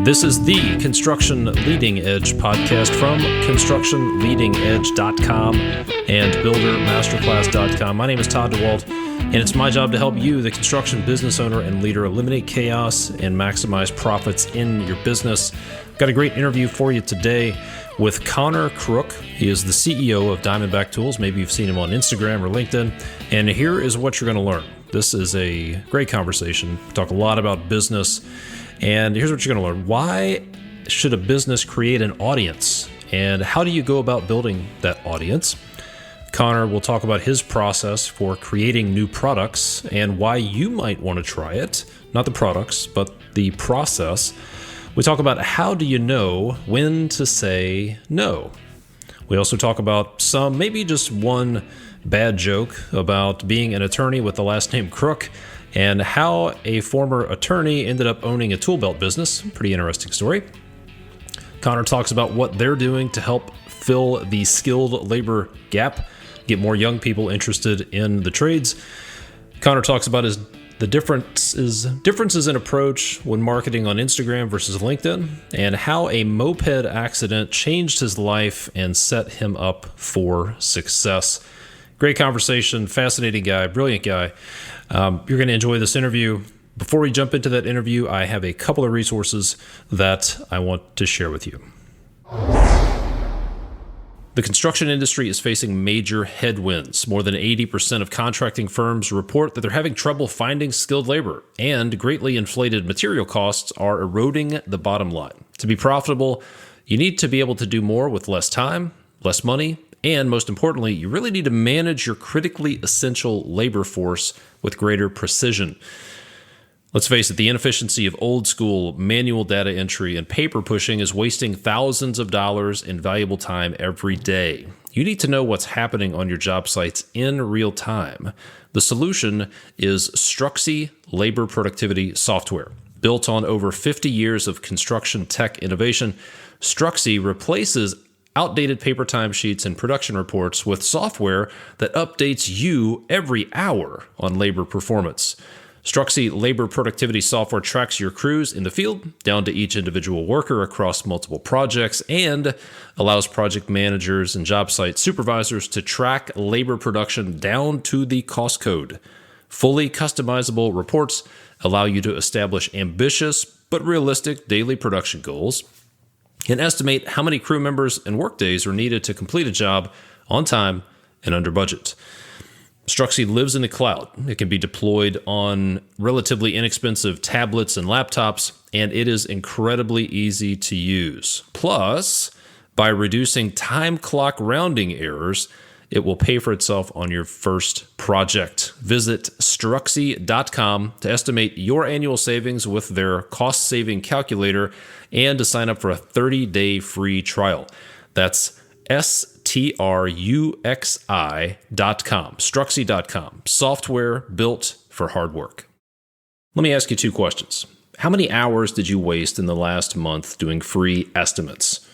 This is the Construction Leading Edge podcast from constructionleadingedge.com and buildermasterclass.com. My name is Todd DeWalt, and it's my job to help you, the construction business owner and leader, eliminate chaos and maximize profits in your business. Got a great interview for you today with Connor Crook. He is the CEO of Diamondback Tools. Maybe you've seen him on Instagram or LinkedIn. And here is what you're going to learn. This is a great conversation. We talk a lot about business. And here's what you're going to learn. Why should a business create an audience? And how do you go about building that audience? Connor will talk about his process for creating new products and why you might want to try it. Not the products, but the process. We talk about how do you know when to say no. We also talk about maybe just one bad joke about being an attorney with the last name Crook, and how a former attorney ended up owning a tool belt business. Pretty interesting story. Connor talks about what they're doing to help fill the skilled labor gap, get more young people interested in the trades. Connor talks about the differences in approach when marketing on Instagram versus LinkedIn, and how a moped accident changed his life and set him up for success. Great conversation, fascinating guy, brilliant guy. You're going to enjoy this interview. Before we jump into that interview, I have a couple of resources that I want to share with you. The construction industry is facing major headwinds. More than 80% of contracting firms report that they're having trouble finding skilled labor, and greatly inflated material costs are eroding the bottom line. To be profitable, you need to be able to do more with less time, less money, and most importantly, you really need to manage your critically essential labor force with greater precision. Let's face it, the inefficiency of old school manual data entry and paper pushing is wasting thousands of dollars in valuable time every day. You need to know what's happening on your job sites in real time. The solution is Struxy labor productivity software. Built on over 50 years of construction tech innovation, Struxy replaces outdated paper timesheets and production reports with software that updates you every hour on labor performance. Struxy labor productivity software tracks your crews in the field down to each individual worker across multiple projects, and allows project managers and job site supervisors to track labor production down to the cost code. Fully customizable reports allow you to establish ambitious but realistic daily production goals and estimate how many crew members and workdays are needed to complete a job on time and under budget. Struxy lives in the cloud. It can be deployed on relatively inexpensive tablets and laptops, and it is incredibly easy to use. Plus, by reducing time clock rounding errors, it will pay for itself on your first project. Visit Struxy.com to estimate your annual savings with their cost-saving calculator and to sign up for a 30-day free trial. That's Struxy.com. Struxy.com. Software built for hard work. Let me ask you two questions. How many hours did you waste in the last month doing free estimates?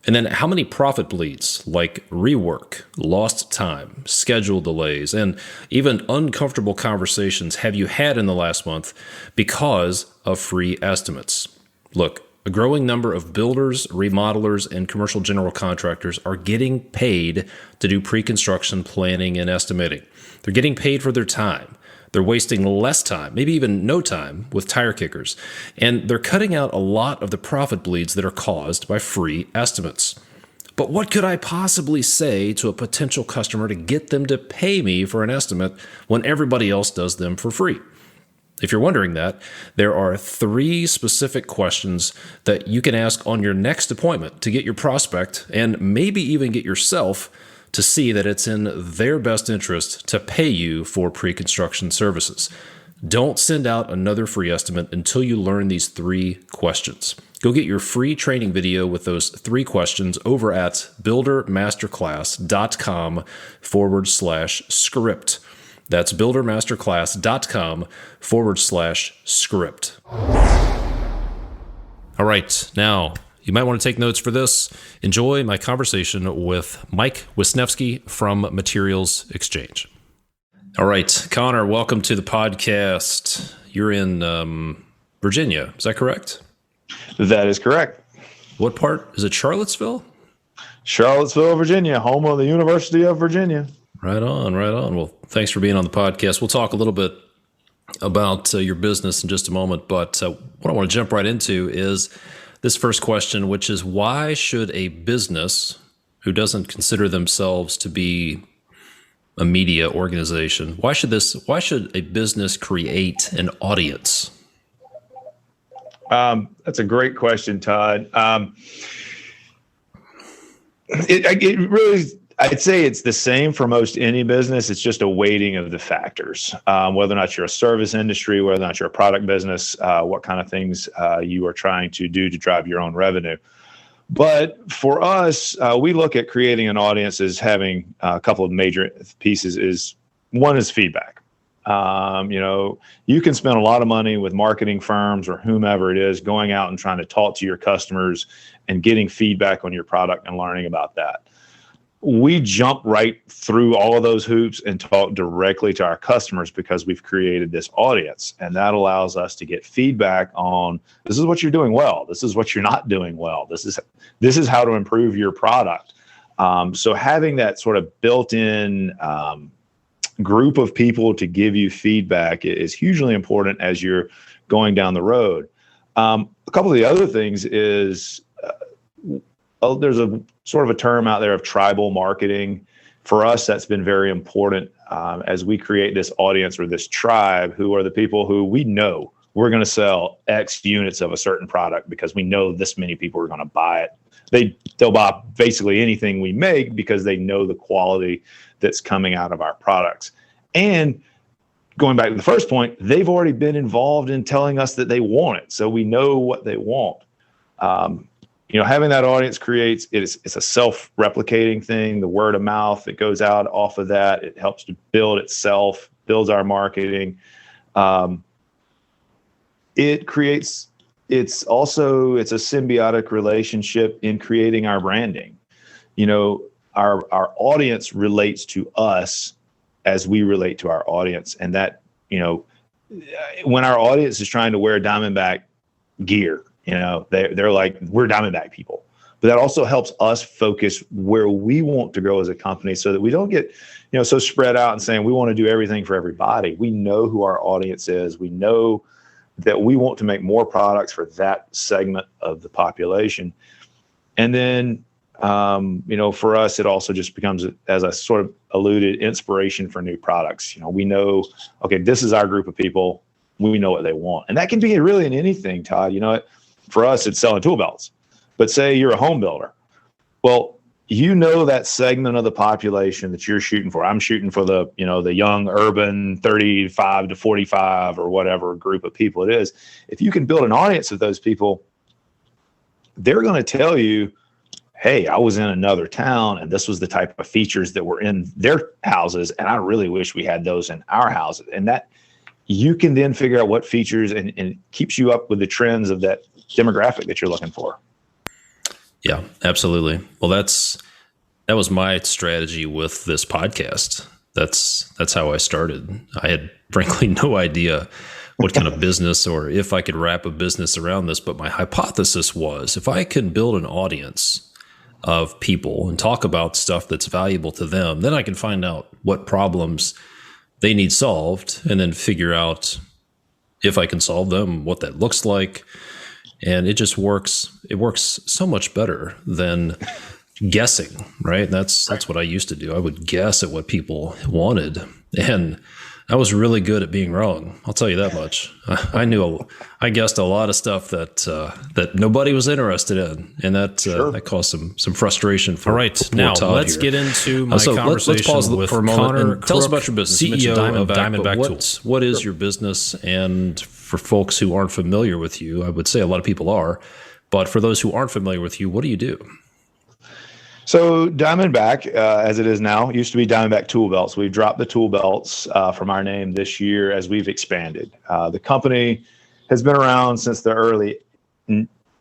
And then how many profit bleeds, like rework, lost time, schedule delays, and even uncomfortable conversations have you had in the last month because of free estimates? Look, a growing number of builders, remodelers, and commercial general contractors are getting paid to do pre-construction planning and estimating. They're getting paid for their time. They're wasting less time, maybe even no time, with tire kickers. And they're cutting out a lot of the profit bleeds that are caused by free estimates. But what could I possibly say to a potential customer to get them to pay me for an estimate when everybody else does them for free? If you're wondering that, there are 3 specific questions that you can ask on your next appointment to get your prospect, and maybe even get yourself, to see that it's in their best interest to pay you for pre-construction services. Don't send out another free estimate until you learn these 3 questions. Go get your free training video with those 3 questions over at buildermasterclass.com/script. That's buildermasterclass.com/script. All right, now you might want to take notes for this. Enjoy my conversation with Mike Wisniewski from Materials Exchange. All right, Connor, welcome to the podcast. You're in Virginia, is that correct? That is correct. What part? Is it Charlottesville? Charlottesville, Virginia, home of the University of Virginia. Right on, right on. Well, thanks for being on the podcast. We'll talk a little bit about your business in just a moment, but what I want to jump right into is this first question, which is why should a business who doesn't consider themselves to be a media organization, why should a business create an audience? That's a great question, Todd. It really, I'd say it's the same for most any business. It's just a weighting of the factors, whether or not you're a service industry, whether or not you're a product business, what kind of things you are trying to do to drive your own revenue. But for us, we look at creating an audience as having a couple of major pieces. One is feedback. You can spend a lot of money with marketing firms or whomever it is going out and trying to talk to your customers and getting feedback on your product and learning about that. We jump right through all of those hoops and talk directly to our customers because we've created this audience, and that allows us to get feedback on this is what you're doing well, this is what you're not doing well, this is how to improve your product. So having that sort of built-in group of people to give you feedback is hugely important as you're going down the road. A couple of the other things is there's a sort of a term out there of tribal marketing. For us, that's been very important as we create this audience or this tribe who are the people who we know we're going to sell X units of a certain product because we know this many people are going to buy it. They'll buy basically anything we make because they know the quality that's coming out of our products. And going back to the first point, they've already been involved in telling us that they want it. So we know what they want. Having that audience it's a self-replicating thing, the word of mouth that goes out off of that. It helps to build itself, builds our marketing. It's a symbiotic relationship in creating our branding. Our audience relates to us as we relate to our audience. And that, when our audience is trying to wear Diamondback gear, they're like, we're Diamondback people. But that also helps us focus where we want to grow as a company so that we don't get, so spread out and saying we want to do everything for everybody. We know who our audience is. We know that we want to make more products for that segment of the population. And then, for us, it also just becomes, as I sort of alluded, inspiration for new products. We know, okay, this is our group of people. We know what they want. And that can be really in anything, Todd. For us, it's selling tool belts. But say you're a home builder. Well, that segment of the population that you're shooting for. I'm shooting for the young urban 35 to 45 or whatever group of people it is. If you can build an audience of those people, they're going to tell you, hey, I was in another town and this was the type of features that were in their houses. And I really wish we had those in our houses. And that you can then figure out what features and it keeps you up with the trends of that demographic that you're looking for. Yeah, absolutely. Well, that was my strategy with this podcast. That's how I started. I had frankly no idea what kind of business or if I could wrap a business around this, but my hypothesis was if I can build an audience of people and talk about stuff that's valuable to them, then I can find out what problems they need solved and then figure out if I can solve them, what that looks like. And it just works. It works so much better than guessing, right? That's what I used to do. I would guess at what people wanted, and I was really good at being wrong. I'll tell you that much. I guessed a lot of stuff that nobody was interested in, and that caused some frustration. All right, now let's get into my conversation let's pause with for a moment Connor Crook, tell us about your business. CEO of Diamondback Tools. What is your business? And for folks who aren't familiar with you, I would say a lot of people are, but for those who aren't familiar with you, what do you do? So Diamondback, as it is now, used to be Diamondback Tool Belts. We've dropped the tool belts from our name this year as we've expanded. The company has been around since the early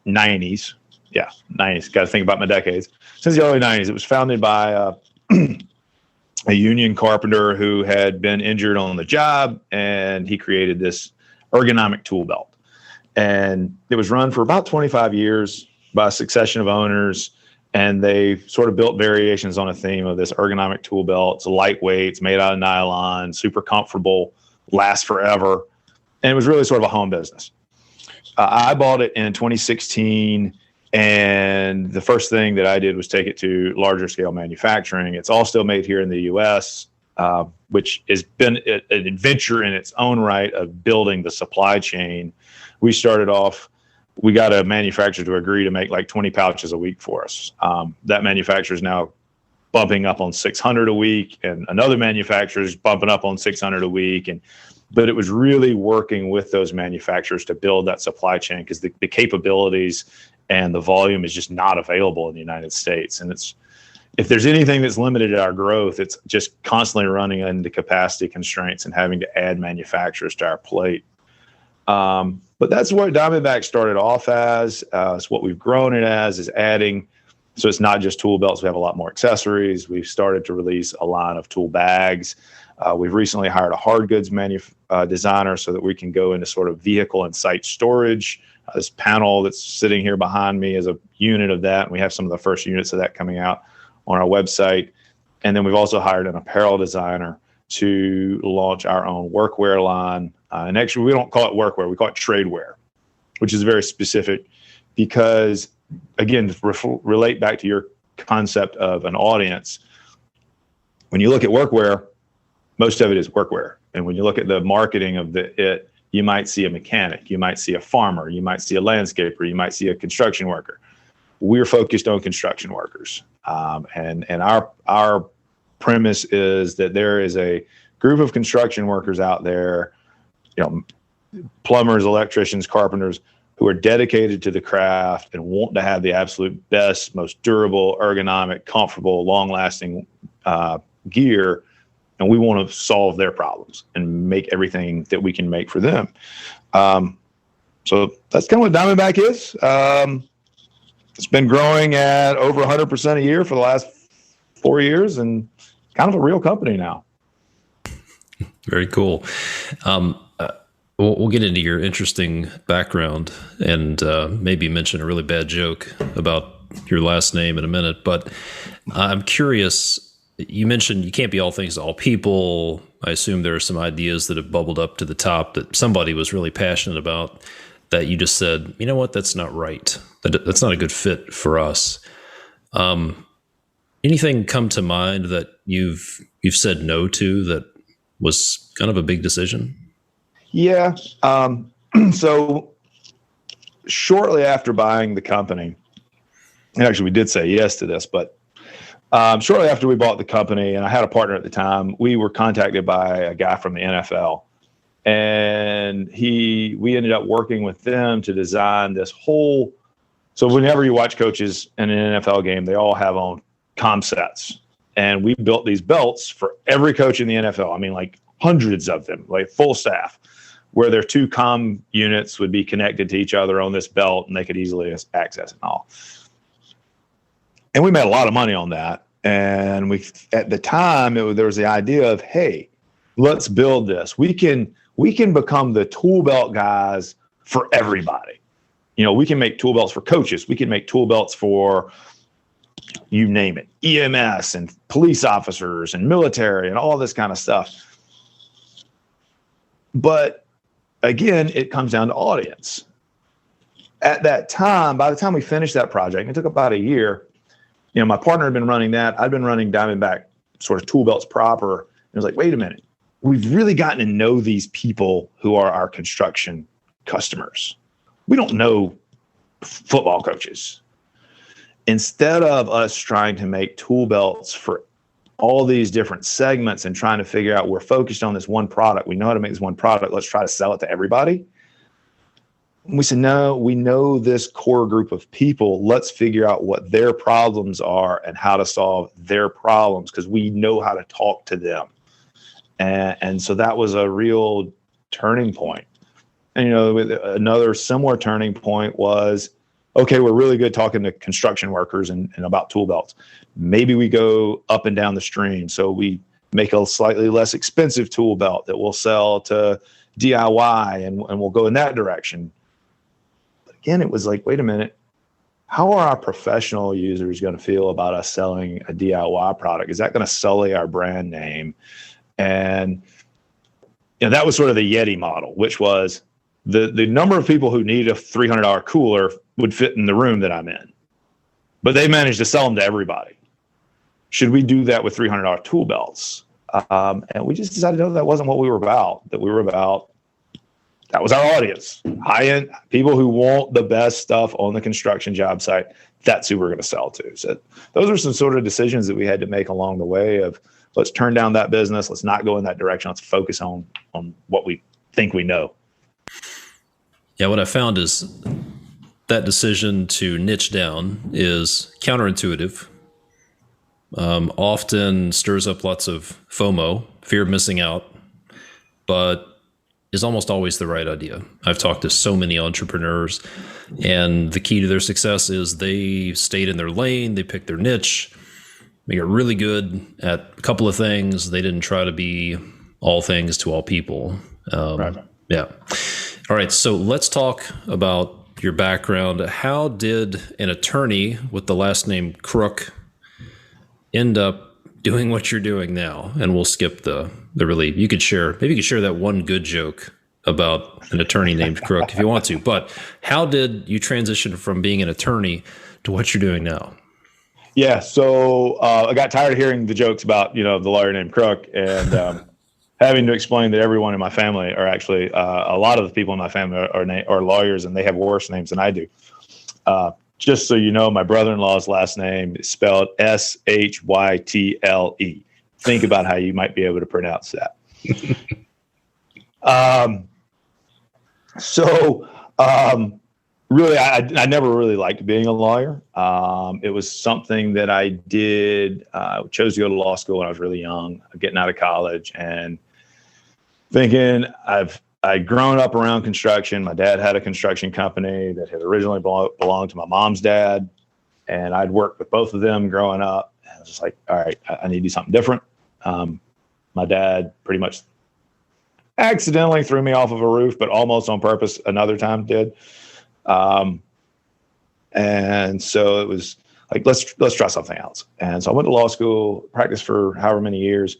90s. Yeah, 90s. Got to think about my decades. Since the early 90s. It was founded by a union carpenter who had been injured on the job, and he created this ergonomic tool belt. And it was run for about 25 years by a succession of owners, and they sort of built variations on a theme of this ergonomic tool belt. It's lightweight, it's made out of nylon, super comfortable, lasts forever, and it was really sort of a home business. I bought it in 2016, and the first thing that I did was take it to larger scale manufacturing. It's all still made here in the U.S., which has been an adventure in its own right of building the supply chain. We started off, we got a manufacturer to agree to make like 20 pouches a week for us. That manufacturer is now bumping up on 600 a week, and another manufacturer is bumping up on 600 a week. But it was really working with those manufacturers to build that supply chain, because the capabilities and the volume is just not available in the United States. And if there's anything that's limited our growth, it's just constantly running into capacity constraints and having to add manufacturers to our plate. But that's what Diamondback started off as. It's what we've grown it as, is adding. So it's not just tool belts. We have a lot more accessories. We've started to release a line of tool bags. We've recently hired a hard goods designer so that we can go into sort of vehicle and site storage. This panel that's sitting here behind me is a unit of that. And we have some of the first units of that coming out on our website. And then we've also hired an apparel designer to launch our own workwear line. And actually, we don't call it workwear. We call it trade wear, which is very specific because, again, to relate back to your concept of an audience, when you look at workwear, most of it is workwear. And when you look at the marketing of it, you might see a mechanic, you might see a farmer, you might see a landscaper, you might see a construction worker. We're focused on construction workers. And our premise is that there is a group of construction workers out there, plumbers, electricians, carpenters, who are dedicated to the craft and want to have the absolute best, most durable, ergonomic, comfortable, long-lasting gear. And we want to solve their problems and make everything that we can make for them. So that's kind of what Diamondback is. It's been growing at over 100% a year for the last 4 years, and kind of a real company now. Very cool. We'll get into your interesting background and maybe mention a really bad joke about your last name in a minute. But I'm curious. You mentioned you can't be all things to all people. I assume there are some ideas that have bubbled up to the top that somebody was really passionate about that you just said, you know what, that's not right. That's not a good fit for us. Anything come to mind that you've said no to that was kind of a big decision? Yeah. So shortly after buying the company, and actually we did say yes to this, but shortly after we bought the company, and I had a partner at the time, we were contacted by a guy from the NFL, and we ended up working with them to design this whole. So whenever you watch coaches in an NFL game, they all have on comm sets, and we built these belts for every coach in the NFL. I mean, like hundreds of them, like full staff, where their two comm units would be connected to each other on this belt, and they could easily access it and all. And we made a lot of money on that. And at the time, there was the idea of, hey, let's build this. We can become the tool belt guys for everybody. We can make tool belts for coaches. We can make tool belts for, you name it, EMS and police officers and military and all this kind of stuff. But again, it comes down to audience. At that time, by the time we finished that project, it took about a year. My partner had been running that. I'd been running Diamondback sort of tool belts proper. And it was like, wait a minute. We've really gotten to know these people who are our construction customers. We don't know football coaches. Instead of us trying to make tool belts for all these different segments and trying to figure out, we're focused on this one product. We know how to make this one product. Let's try to sell it to everybody. We said, no, we know this core group of people. Let's figure out what their problems are and how to solve their problems, because we know how to talk to them. And so that was a real turning point. And, another similar turning point was, okay, we're really good talking to construction workers and about tool belts. Maybe we go up and down the stream. So we make a slightly less expensive tool belt that we'll sell to DIY, and we'll go in that direction. But again, it was like, wait a minute, how are our professional users going to feel about us selling a DIY product? Is that going to sully our brand name? And that was sort of the Yeti model, which was the number of people who need a $300 cooler would fit in the room that I'm in, but they managed to sell them to everybody. Should we do that with $300 tool belts? And we just decided, no, that wasn't what we were about. That was our audience, high-end people who want the best stuff on the construction job site. That's who we're going to sell to. So those are some sort of decisions that we had to make along the way of, let's turn down that business. Let's not go in that direction. Let's focus on what we think we know. Yeah, what I found is that decision to niche down is counterintuitive. Often stirs up lots of FOMO, fear of missing out, but is almost always the right idea. I've talked to so many entrepreneurs, and the key to their success is they stayed in their lane, they picked their niche, they got really good at a couple of things. They didn't try to be all things to all people. Right. Yeah. All right, so let's talk about your background. How did an attorney with the last name Crook end up doing what you're doing now? And we'll skip the really, maybe you could share that one good joke about an attorney named Crook if you want to, but how did you transition from being an attorney to what you're doing now? Yeah. So I got tired of hearing the jokes about, the lawyer named Crook, and having to explain that everyone in my family are actually, a lot of the people in my family are lawyers, and they have worse names than I do. Just so you know, my brother-in-law's last name is spelled Sytle. Think about how you might be able to pronounce that. Really, I never really liked being a lawyer. It was something that I did. I chose to go to law school when I was really young, getting out of college, and thinking I'd grown up around construction. My dad had a construction company that had originally belonged to my mom's dad, and I'd worked with both of them growing up. And I was just like, all right, I need to do something different. My dad pretty much accidentally threw me off of a roof, but almost on purpose another time did. And so it was like, let's try something else. And so I went to law school, practiced for however many years,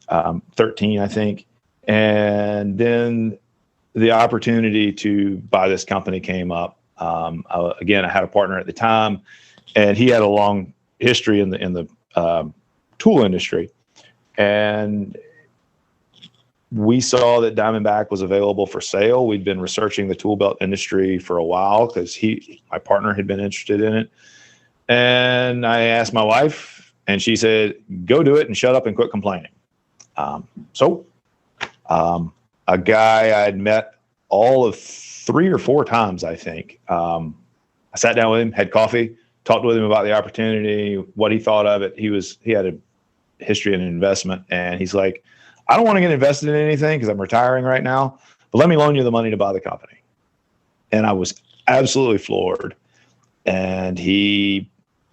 13, I think. And then the opportunity to buy this company came up. Again, I had a partner at the time, and he had a long history in the tool industry. And we saw that Diamondback was available for sale. We'd been researching the tool belt industry for a while because my partner had been interested in it. And I asked my wife, and she said, go do it and shut up and quit complaining. A guy I'd met all of 3 or 4 times, I think. I sat down with him, had coffee, talked with him about the opportunity, what he thought of it. He had a history in investment, and he's like, I don't want to get invested in anything because I'm retiring right now, but let me loan you the money to buy the company. And I was absolutely floored. And he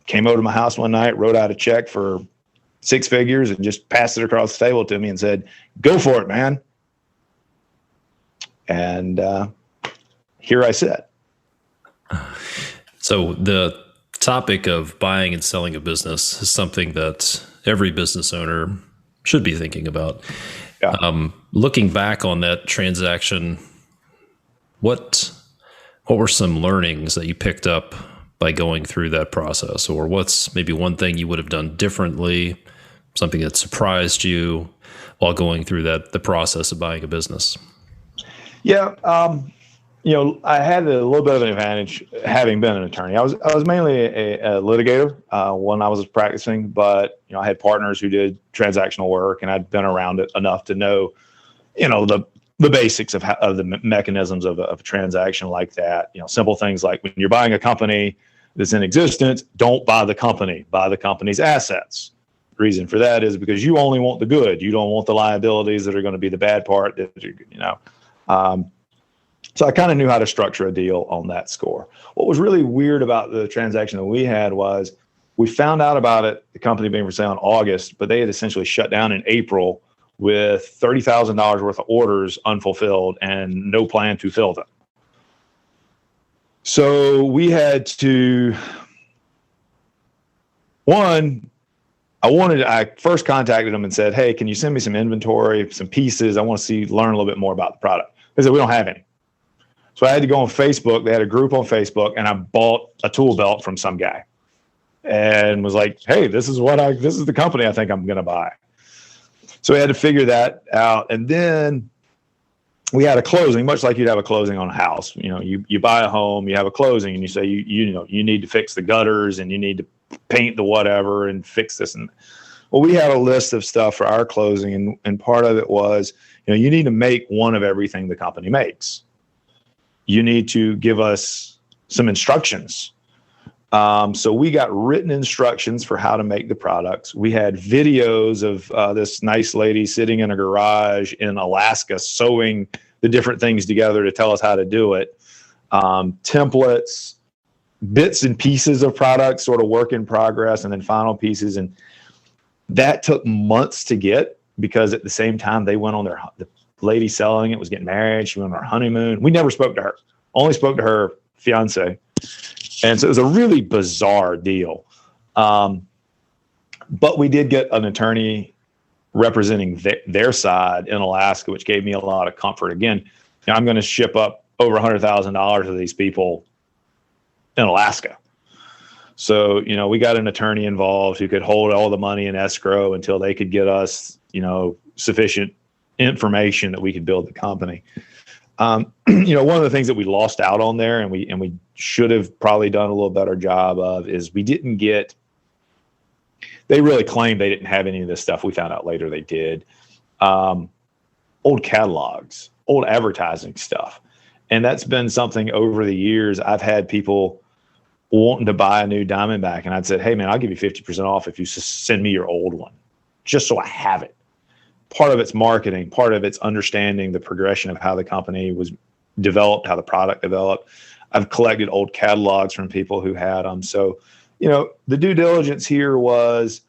came over to my house one night, wrote out a check for 6 figures, and just passed it across the table to me and said, go for it, man. And here I sit. So the topic of buying and selling a business is something that every business owner should be thinking about. Yeah. Looking back on that transaction, what were some learnings that you picked up by going through that process? Or what's maybe one thing you would have done differently, something that surprised you while going through the process of buying a business? Yeah. I had a little bit of an advantage having been an attorney. I was mainly a litigator when I was practicing, but I had partners who did transactional work, and I'd been around it enough to know, the basics of the mechanisms of a transaction like that. Simple things like when you're buying a company that's in existence, don't buy the company, buy the company's assets. The reason for that is because you only want the good. You don't want the liabilities that are going to be the bad part. So I kind of knew how to structure a deal on that score. What was really weird about the transaction that we had was We found out about it, the company being for sale in August, but they had essentially shut down in April with $30,000 worth of orders unfulfilled and no plan to fill them. So we had to, I first contacted them and said, hey, can you send me some inventory, some pieces? I want to learn a little bit more about the product. They said, we don't have any. So I had to go on Facebook. They had a group on Facebook, and I bought a tool belt from some guy and was like, hey, this is the company I think I'm going to buy. So we had to figure that out. And then we had a closing, much like you'd have a closing on a house. You know, you buy a home, you have a closing, and you say, you need to fix the gutters and you need to paint the whatever and fix this. And well, we had a list of stuff for our closing. And part of it was, you need to make one of everything the company makes. You need to give us some instructions. So we got written instructions for how to make the products. We had videos of this nice lady sitting in a garage in Alaska sewing the different things together to tell us how to do it. Templates, bits and pieces of products, sort of work in progress, and then final pieces. And that took months to get, because at the same time they went on the lady selling it was getting married. She went on her honeymoon. We never spoke to her, only spoke to her fiance. And so it was a really bizarre deal. But we did get an attorney representing their side in Alaska, which gave me a lot of comfort. Again, I'm going to ship up over $100,000 to these people in Alaska. So, we got an attorney involved who could hold all the money in escrow until they could get us, sufficient information that we could build the company. One of the things that we lost out on there, and we should have probably done a little better job of, is we didn't get. They really claimed they didn't have any of this stuff. We found out later they did. Old catalogs, old advertising stuff, and that's been something over the years. I've had people wanting to buy a new Diamondback, and I'd said, "Hey, man, I'll give you 50% off if you send me your old one, just so I have it." Part of it's marketing, part of it's understanding the progression of how the company was developed, how the product developed. I've collected old catalogs from people who had them. So, the due diligence here was,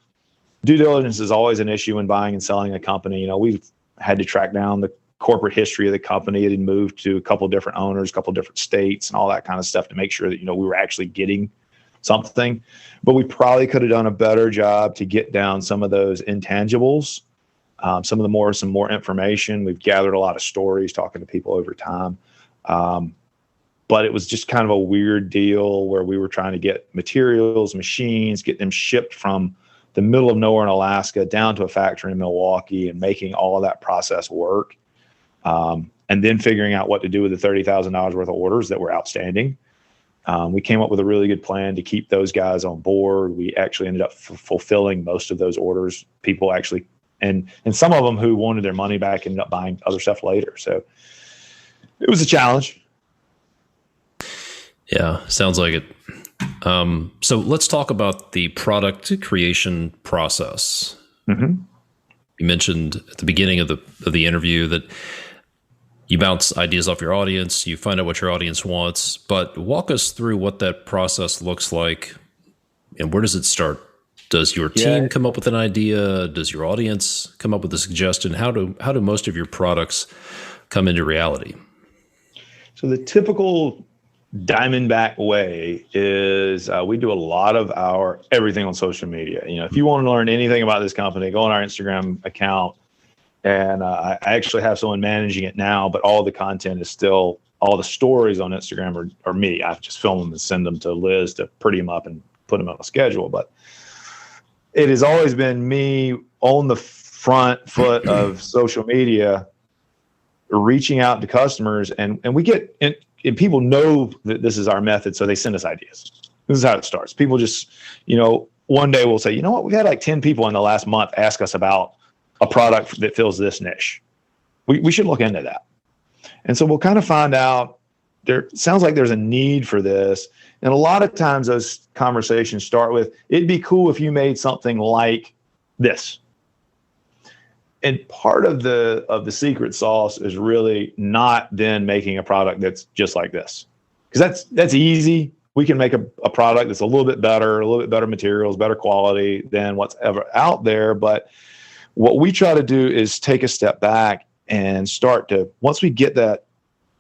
due diligence is always an issue when buying and selling a company. We've had to track down the corporate history of the company. It had moved to a couple of different owners, a couple of different states, and all that kind of stuff to make sure that, we were actually getting something. But we probably could have done a better job to get down some of those intangibles. Some more information. We've gathered a lot of stories talking to people over time. But it was just kind of a weird deal where we were trying to get materials, machines, get them shipped from the middle of nowhere in Alaska down to a factory in Milwaukee, and making all of that process work. And then figuring out what to do with the $30,000 worth of orders that were outstanding. We came up with a really good plan to keep those guys on board. We actually ended up fulfilling most of those orders. People actually, and some of them who wanted their money back ended up buying other stuff later. So it was a challenge. Yeah, sounds like it. So let's talk about the product creation process. Mm-hmm. You mentioned at the beginning of the interview that you bounce ideas off your audience, you find out what your audience wants, but walk us through what that process looks like, and where does it start? Does your team come up with an idea? Does your audience come up with a suggestion? How do most of your products come into reality? So the typical Diamondback way is we do a lot of our everything on social media. If you want to learn anything about this company, go on our Instagram account. And I actually have someone managing it now, but all the content is still, all the stories on Instagram are me. I just film them and send them to Liz to pretty them up and put them on a schedule. But it has always been me on the front foot of social media, reaching out to customers, and we get, and people know that this is our method, so they send us ideas. This is how it starts. People just, one day we'll say, we've had like 10 people in the last month ask us about a product that fills this niche. We should look into that. And so we'll kind of find out, sounds like there's a need for this. And a lot of times those conversations start with, it'd be cool if you made something like this. And part of the secret sauce is really not then making a product that's just like this. Because that's easy. we can make a product that's a little bit better materials, better quality than what's ever out there. But what we try to do is take a step back and start to, once we get that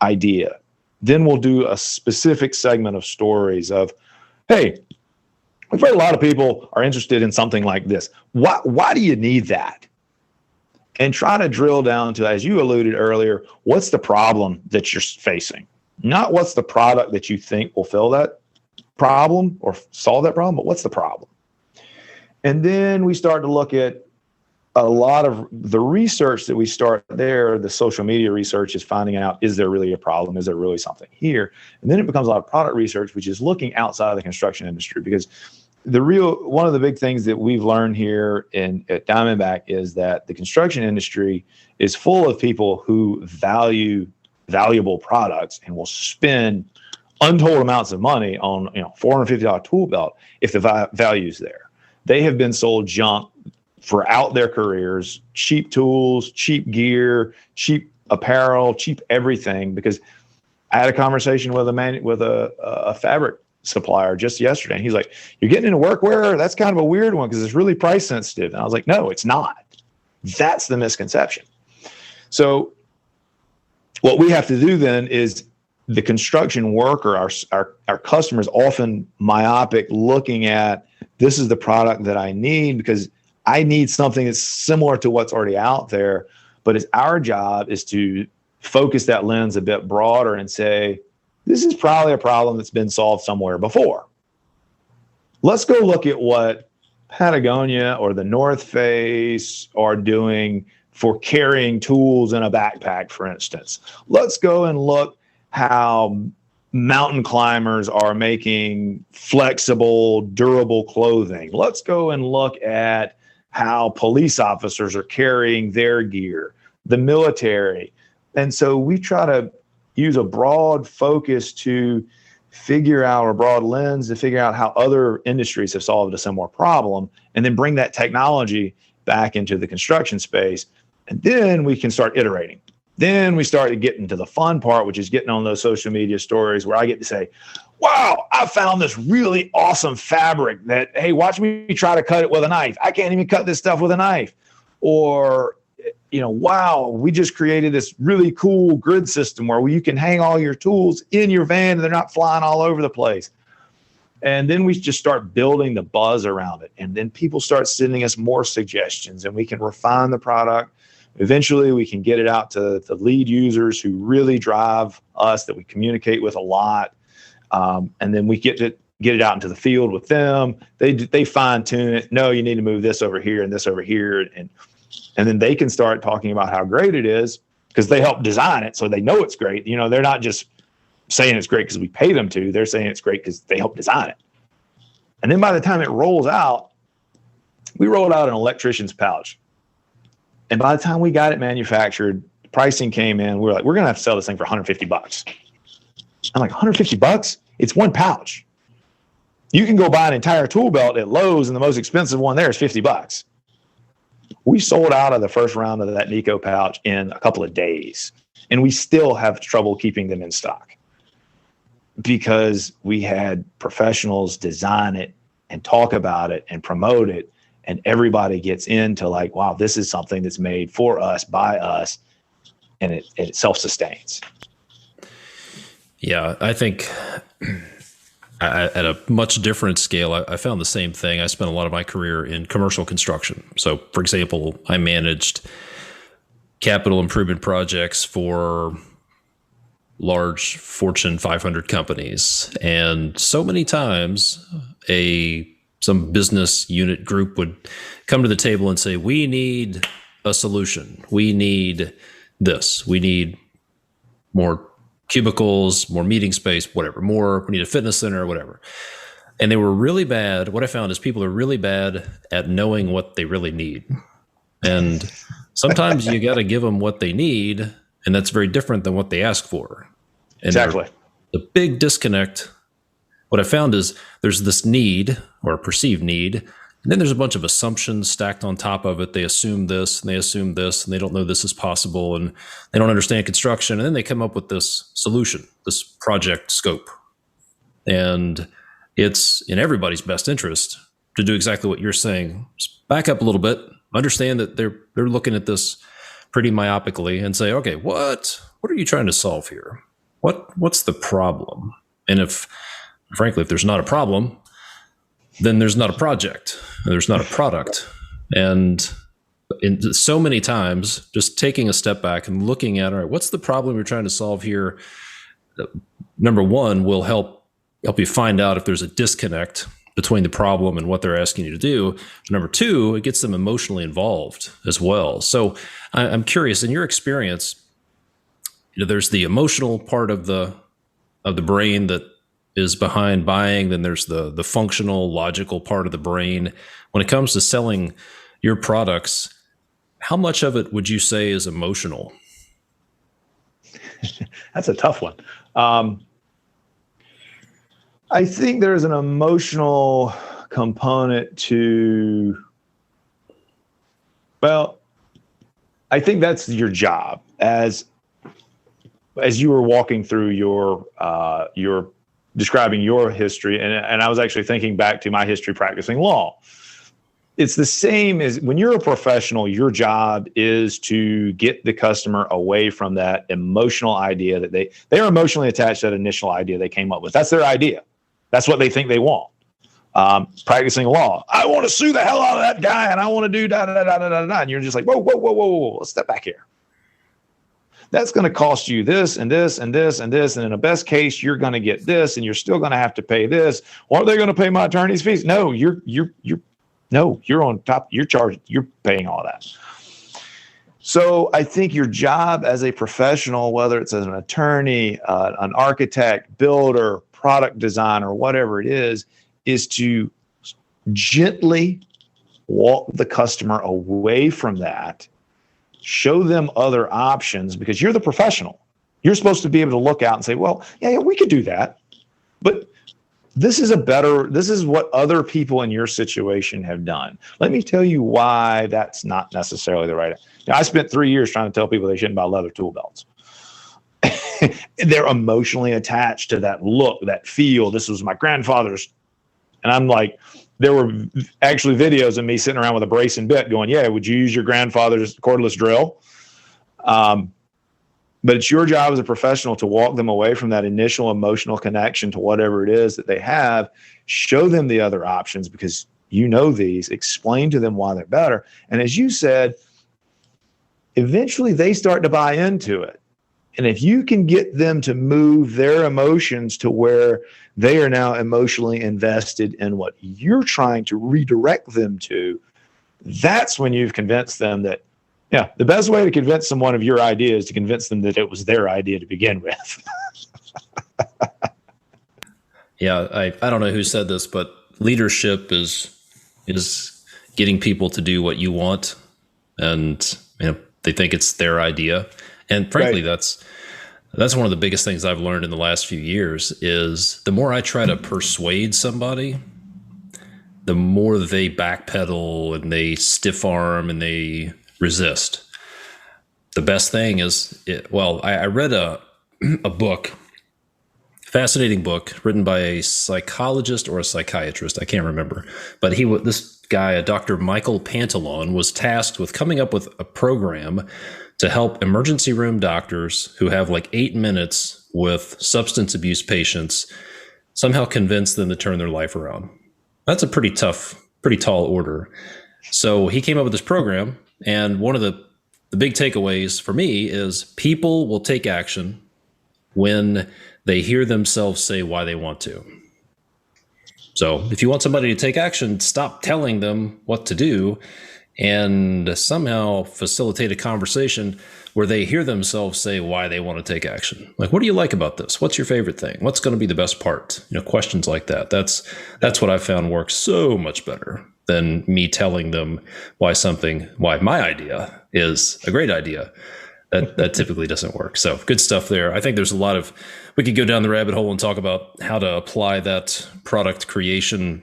idea, then we'll do a specific segment of stories of, hey, we've heard a lot of people are interested in something like this. Why do you need that? And try to drill down to, as you alluded earlier, what's the problem that you're facing? Not what's the product that you think will fill that problem or solve that problem, but what's the problem? And then we start to look at a lot of the research that we start there. The social media research is finding out, is there really a problem? Is there really something here? And then it becomes a lot of product research, which is looking outside of the construction industry, because one of the big things that we've learned here at Diamondback is that the construction industry is full of people who value valuable products and will spend untold amounts of money on $450 tool belt if the value is there. They have been sold junk throughout their careers, cheap tools, cheap gear, cheap apparel, cheap everything. Because I had a conversation with a fabric supplier just yesterday, and he's like, "You're getting into workwear? That's kind of a weird one because it's really price sensitive." And I was like, "No, it's not. That's the misconception." So what we have to do then is, the construction worker, our customers, often myopic, looking at, this is the product that I need because I need something that's similar to what's already out there. But it's our job is to focus that lens a bit broader and say, this is probably a problem that's been solved somewhere before. Let's go look at what Patagonia or the North Face are doing for carrying tools in a backpack, for instance. Let's go and look how mountain climbers are making flexible, durable clothing. Let's go and look at how police officers are carrying their gear, the military. And so we try to use a broad focus to figure out, or broad lens to figure out how other industries have solved a similar problem, and then bring that technology back into the construction space. And then we can start iterating. Then we start to get into the fun part, which is getting on those social media stories where I get to say, wow, I found this really awesome fabric that, hey, watch me try to cut it with a knife. I can't even cut this stuff with a knife. Or, wow, we just created this really cool grid system where you can hang all your tools in your van and they're not flying all over the place. And then we just start building the buzz around it. And then people start sending us more suggestions, and we can refine the product. Eventually, we can get it out to the lead users who really drive us, that we communicate with a lot. And then we get it out into the field with them. They fine tune it. No, you need to move this over here and this over here. And then they can start talking about how great it is because they helped design it. So they know it's great. They're not just saying it's great because we pay them to. They're saying it's great because they helped design it. And then by the time it rolls out, we rolled out an electrician's pouch. And by the time we got it manufactured, pricing came in. We were like, we're going to have to sell this thing for $150. I'm like, $150? It's one pouch. You can go buy an entire tool belt at Lowe's, and the most expensive one there is $50. We sold out of the first round of that Nico pouch in a couple of days, and we still have trouble keeping them in stock because we had professionals design it and talk about it and promote it. And everybody gets into like, wow, this is something that's made for us, by us, and it self-sustains. Yeah, I think at a much different scale, I found the same thing. I spent a lot of my career in commercial construction. So, for example, I managed capital improvement projects for large Fortune 500 companies. And so many times some business unit group would come to the table and say, we need a solution. We need this. We need more cubicles, more meeting space, whatever, we need a fitness center or whatever. And they were really bad. What I found is people are really bad at knowing what they really need. And sometimes you got to give them what they need, and that's very different than what they ask for. And exactly. The big disconnect, what I found is there's this need or a perceived need, and then there's a bunch of assumptions stacked on top of it. They assume this and they assume this, and they don't know this is possible, and they don't understand construction. And then they come up with this solution, this project scope. And it's in everybody's best interest to do exactly what you're saying. Just back up a little bit, understand that they're looking at this pretty myopically and say, okay, what are you trying to solve here? What's the problem? And frankly, if there's not a problem, then there's not a project, there's not a product. And so many times, just taking a step back and looking at, all right, what's the problem you're trying to solve here? Number one, will help you find out if there's a disconnect between the problem and what they're asking you to do. Number two, it gets them emotionally involved as well. So I'm curious, in your experience, there's the emotional part of the brain that is behind buying. Then there's the functional, logical part of the brain. When it comes to selling your products, how much of it would you say is emotional? That's a tough one. I think there's an emotional component to, well, I think that's your job as you were walking through your describing your history. And I was actually thinking back to my history practicing law. It's the same as when you're a professional, your job is to get the customer away from that emotional idea that they are emotionally attached to that initial idea they came up with. That's their idea. That's what they think they want. Practicing law. I want to sue the hell out of that guy and I want to do da da da da da da. And you're just like, whoa. Let's step back here. That's going to cost you this and this and this and this. And in the best case, you're going to get this and you're still going to have to pay this. Or are they going to pay my attorney's fees? No, you're on top. You're paying all that. So I think your job as a professional, whether it's as an attorney, an architect, builder, product designer, whatever it is to gently walk the customer away from that, show them other options, because you're the professional. You're supposed to be able to look out and say, well, yeah, we could do that. But this is what other people in your situation have done. Let me tell you why that's not necessarily the right. I spent 3 years trying to tell people they shouldn't buy leather tool belts. They're emotionally attached to that look, that feel. This was my grandfather's. And I'm like, there were actually videos of me sitting around with a brace and bit going, yeah, would you use your grandfather's cordless drill? But it's your job as a professional to walk them away from that initial emotional connection to whatever it is that they have, show them the other options because you know these, explain to them why they're better. And as you said, eventually they start to buy into it. And if you can get them to move their emotions to where they are now emotionally invested in what you're trying to redirect them to, that's when you've convinced them that, yeah, the best way to convince someone of your idea is to convince them that it was their idea to begin with. Yeah, I don't know who said this, but leadership is getting people to do what you want, and they think it's their idea. And frankly, Right. that's one of the biggest things I've learned in the last few years is the more I try to persuade somebody, the more they backpedal and they stiff arm and they resist. The best thing is, I read a book, fascinating book written by a psychologist or a psychiatrist. I can't remember, but this guy, Dr. Michael Pantalon, was tasked with coming up with a program to help emergency room doctors who have like 8 minutes with substance abuse patients somehow convince them to turn their life around. That's a pretty tall order. So he came up with this program, and one of the big takeaways for me is people will take action when they hear themselves say why they want to. So if you want somebody to take action, stop telling them what to do and somehow facilitate a conversation where they hear themselves say why they want to take action. Like, what do you like about this? What's your favorite thing? What's going to be the best part? Questions like that. That's what I found works so much better than me telling them why my idea is a great idea. That typically doesn't work. So good stuff there. I think there's we could go down the rabbit hole and talk about how to apply that product creation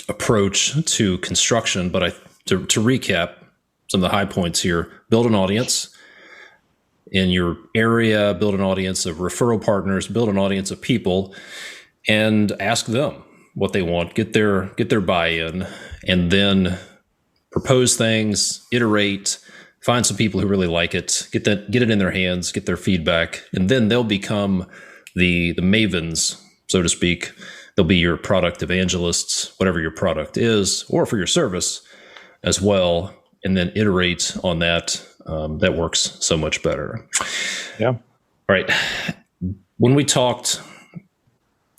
approach to construction. But to recap some of the high points here, build an audience in your area, build an audience of referral partners, build an audience of people, and ask them what they want, get their buy-in, and then propose things, iterate, find some people who really like it, get it in their hands, get their feedback, and then they'll become the mavens, so to speak. They'll be your product evangelists, whatever your product is, or for your service as well, and then iterate on that. That works so much better. Yeah. All right. When we talked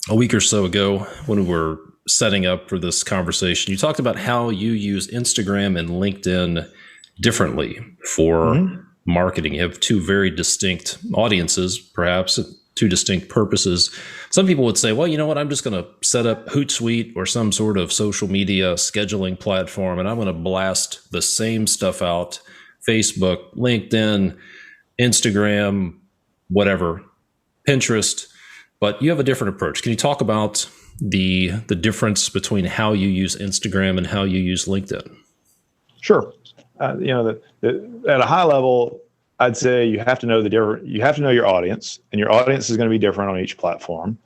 a week or so ago, when we were setting up for this conversation, you talked about how you use Instagram and LinkedIn differently for marketing. You have two very distinct audiences, perhaps two distinct purposes. Some people would say, well, you know what? I'm just going to set up Hootsuite or some sort of social media scheduling platform, and I'm going to blast the same stuff out, Facebook, LinkedIn, Instagram, whatever, Pinterest. But you have a different approach. Can you talk about the difference between how you use Instagram and how you use LinkedIn? Sure. At a high level, I'd say you have to know you have to know your audience, and your audience is going to be different on each platform.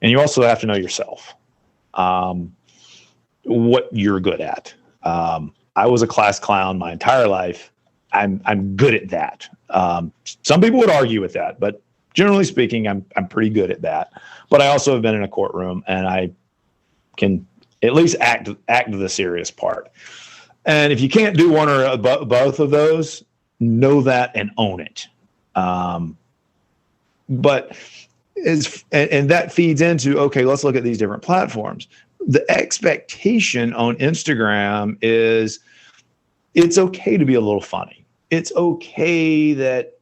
And you also have to know yourself, what you're good at. I was a class clown my entire life. I'm good at that. Some people would argue with that, but generally speaking, I'm pretty good at that. But I also have been in a courtroom, and I can at least act the serious part. And if you can't do one or both of those, know that and own it. But that feeds into, okay, let's look at these different platforms. The expectation on Instagram is it's okay to be a little funny. It's okay that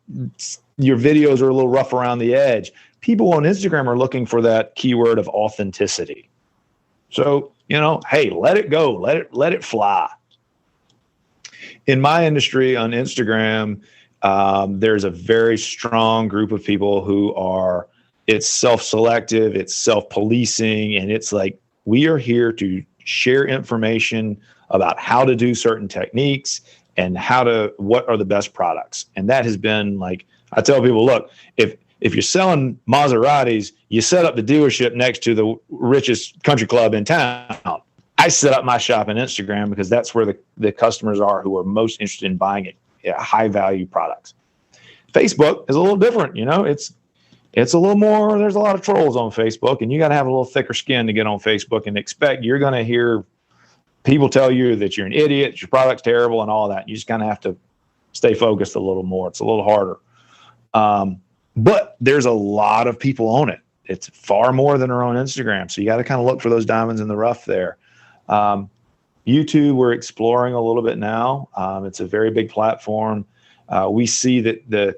your videos are a little rough around the edge. People on Instagram are looking for that keyword of authenticity. So, hey, let it go. Let it fly. In my industry on Instagram, there's a very strong group of people who it's self-selective, it's self-policing, and it's like, we are here to share information about how to do certain techniques and what are the best products. And that has been like, I tell people, look, if you're selling Maseratis, you set up the dealership next to the richest country club in town. I set up my shop on Instagram because that's where the customers are who are most interested in buying high value products. Facebook is a little different. It's a little more, there's a lot of trolls on Facebook, and you got to have a little thicker skin to get on Facebook and expect you're going to hear people tell you that you're an idiot, your product's terrible and all that. You just kind of have to stay focused a little more. It's a little harder. But there's a lot of people on it. It's far more than are on Instagram. So you got to kind of look for those diamonds in the rough there. YouTube, we're exploring a little bit now. It's a very big platform. We see that the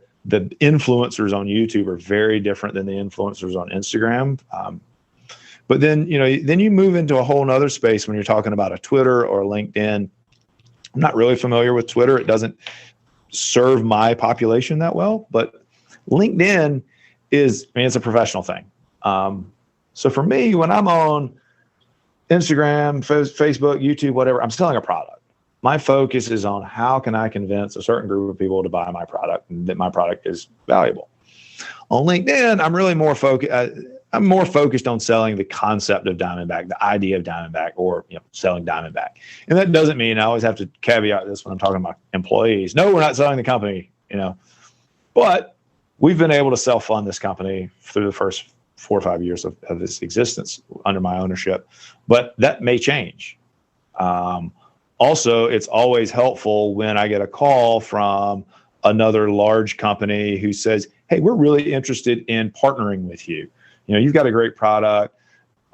influencers on YouTube are very different than the influencers on Instagram. But then you move into a whole nother space when you're talking about a Twitter or a LinkedIn. I'm not really familiar with Twitter. It doesn't serve my population that well, but LinkedIn it's a professional thing. So for me, when I'm on Instagram, Facebook, YouTube, whatever, I'm selling a product. My focus is on how can I convince a certain group of people to buy my product and that my product is valuable. On LinkedIn, I'm really more focused on selling the concept of Diamondback, the idea of Diamondback, or selling Diamondback. And that doesn't mean I always have to caveat this when I'm talking about employees. No, we're not selling the company, But we've been able to self-fund this company through the first 4 or 5 years of its existence under my ownership. But that may change. Also, it's always helpful when I get a call from another large company who says, hey, we're really interested in partnering with you. You've got a great product.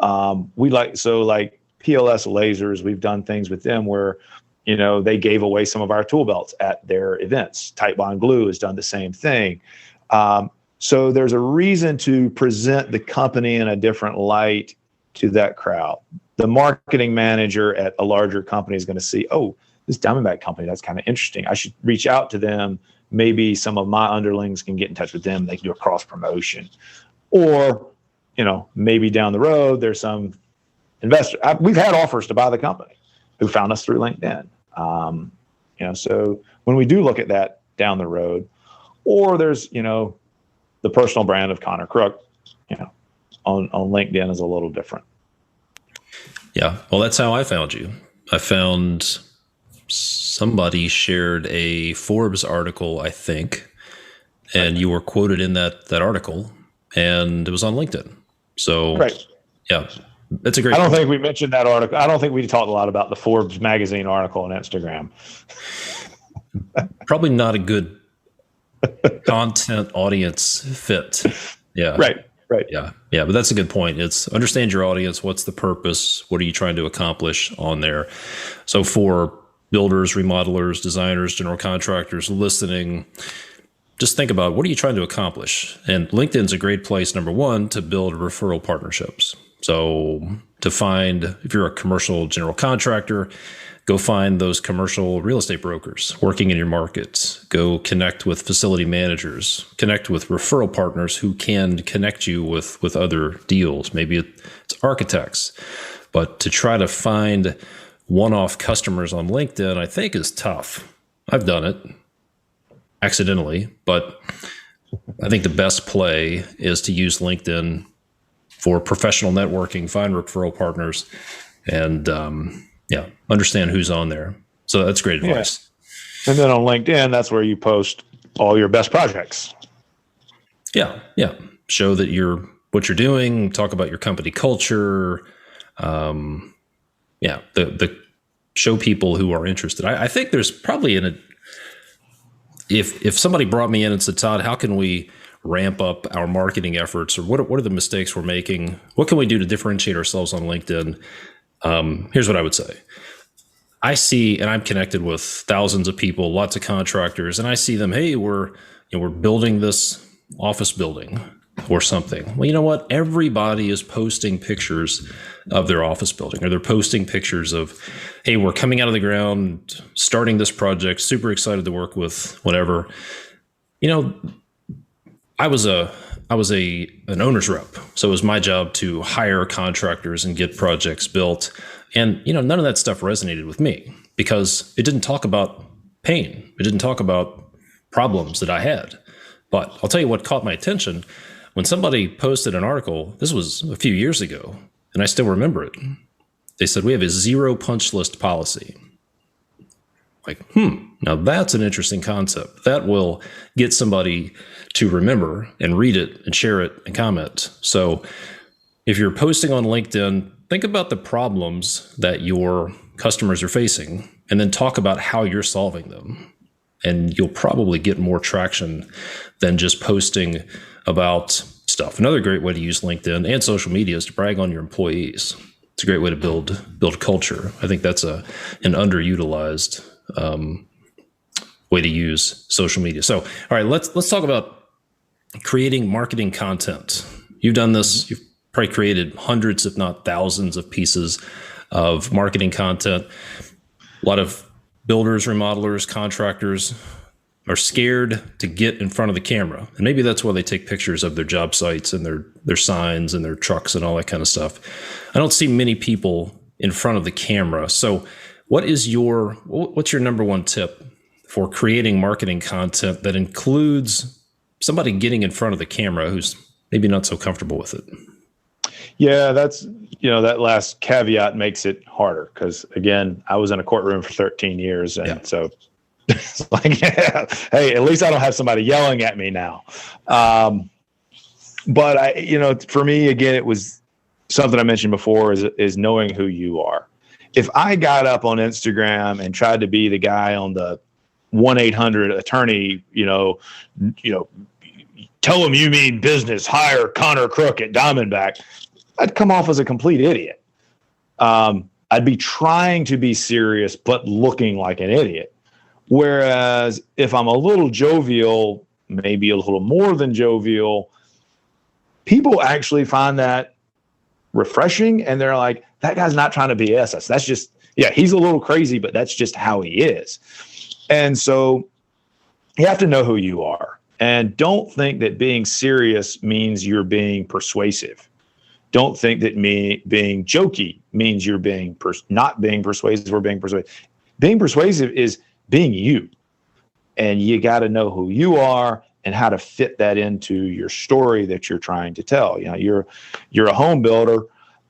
Like PLS Lasers, we've done things with them where, they gave away some of our tool belts at their events. Tight Bond Glue has done the same thing. So there's a reason to present the company in a different light to that crowd. The marketing manager at a larger company is going to see, oh, this Diamondback company, that's kind of interesting. I should reach out to them. Maybe some of my underlings can get in touch with them. They can do a cross promotion. Or, maybe down the road, there's some investor. We've had offers to buy the company who found us through LinkedIn. So when we do look at that down the road, or there's, the personal brand of Connor Crook, on LinkedIn is a little different. Yeah. Well, that's how I found you. I found somebody shared a Forbes article, I think, and you were quoted in that article, and it was on LinkedIn. So, right. Yeah, that's a great I don't point. think we mentioned that article. I don't think we talked a lot about the Forbes magazine article on Instagram. Probably not a good content audience fit. Yeah. Right. Yeah. But that's a good point. It's understand your audience. What's the purpose? What are you trying to accomplish on there? So for builders, remodelers, designers, general contractors listening, just think about what are you trying to accomplish? And LinkedIn's a great place, number one, to build referral partnerships. So to find, if you're a commercial general contractor, go find those commercial real estate brokers working in your markets. Go connect with facility managers, connect with referral partners who can connect you with other deals. Maybe it's architects. But to try to find one-off customers on LinkedIn, I think is tough. I've done it accidentally, but I think the best play is to use LinkedIn for professional networking, find referral partners, and understand who's on there. So that's great advice. Yeah. And then on LinkedIn, that's where you post all your best projects. Yeah. Show that what you're doing, talk about your company culture. The show people who are interested. I think there's probably if somebody brought me in and said, Todd, how can we ramp up our marketing efforts, or what are the mistakes we're making? What can we do to differentiate ourselves on LinkedIn? Here's what I would say. I see, and I'm connected with thousands of people, lots of contractors, and I see them, hey, we're building this office building or something. Well, you know what? Everybody is posting pictures of their office building, or they're posting pictures of, hey, we're coming out of the ground, starting this project, super excited to work with whatever. I was an owner's rep, so it was my job to hire contractors and get projects built. And none of that stuff resonated with me because it didn't talk about pain. It didn't talk about problems that I had. But I'll tell you what caught my attention when somebody posted an article. This was a few years ago, and I still remember it. They said, we have a 0 punch list policy. Like, now that's an interesting concept. That will get somebody to remember and read it and share it and comment. So if you're posting on LinkedIn, think about the problems that your customers are facing and then talk about how you're solving them. And you'll probably get more traction than just posting about stuff. Another great way to use LinkedIn and social media is to brag on your employees. It's a great way to build culture. I think that's an underutilized way to use social media. So, all right, let's talk about creating marketing content. You've done this. You've probably created hundreds, if not thousands, of pieces of marketing content. A lot of builders, remodelers, contractors are scared to get in front of the camera. And maybe that's why they take pictures of their job sites and their signs and their trucks and all that kind of stuff. I don't see many people in front of the camera. So what's your number one tip for creating marketing content that includes somebody getting in front of the camera who's maybe not so comfortable with it? Yeah, that's, that last caveat makes it harder because, again, I was in a courtroom for 13 years. And so it's like, hey, at least I don't have somebody yelling at me now. But for me, again, it was something I mentioned before is knowing who you are. If I got up on Instagram and tried to be the guy on the 1-800 attorney, tell them you mean business, hire Connor Crook at Diamondback, I'd come off as a complete idiot. I'd be trying to be serious, but looking like an idiot. Whereas if I'm a little jovial, maybe a little more than jovial, people actually find that refreshing. And they're like, that guy's not trying to BS us. That's just, he's a little crazy, but that's just how he is. And so you have to know who you are. And don't think that being serious means you're being persuasive. Don't think that being jokey means you're not being persuasive or being persuasive. Being persuasive is being you. And you got to know who you are and how to fit that into your story that you're trying to tell. You're a home builder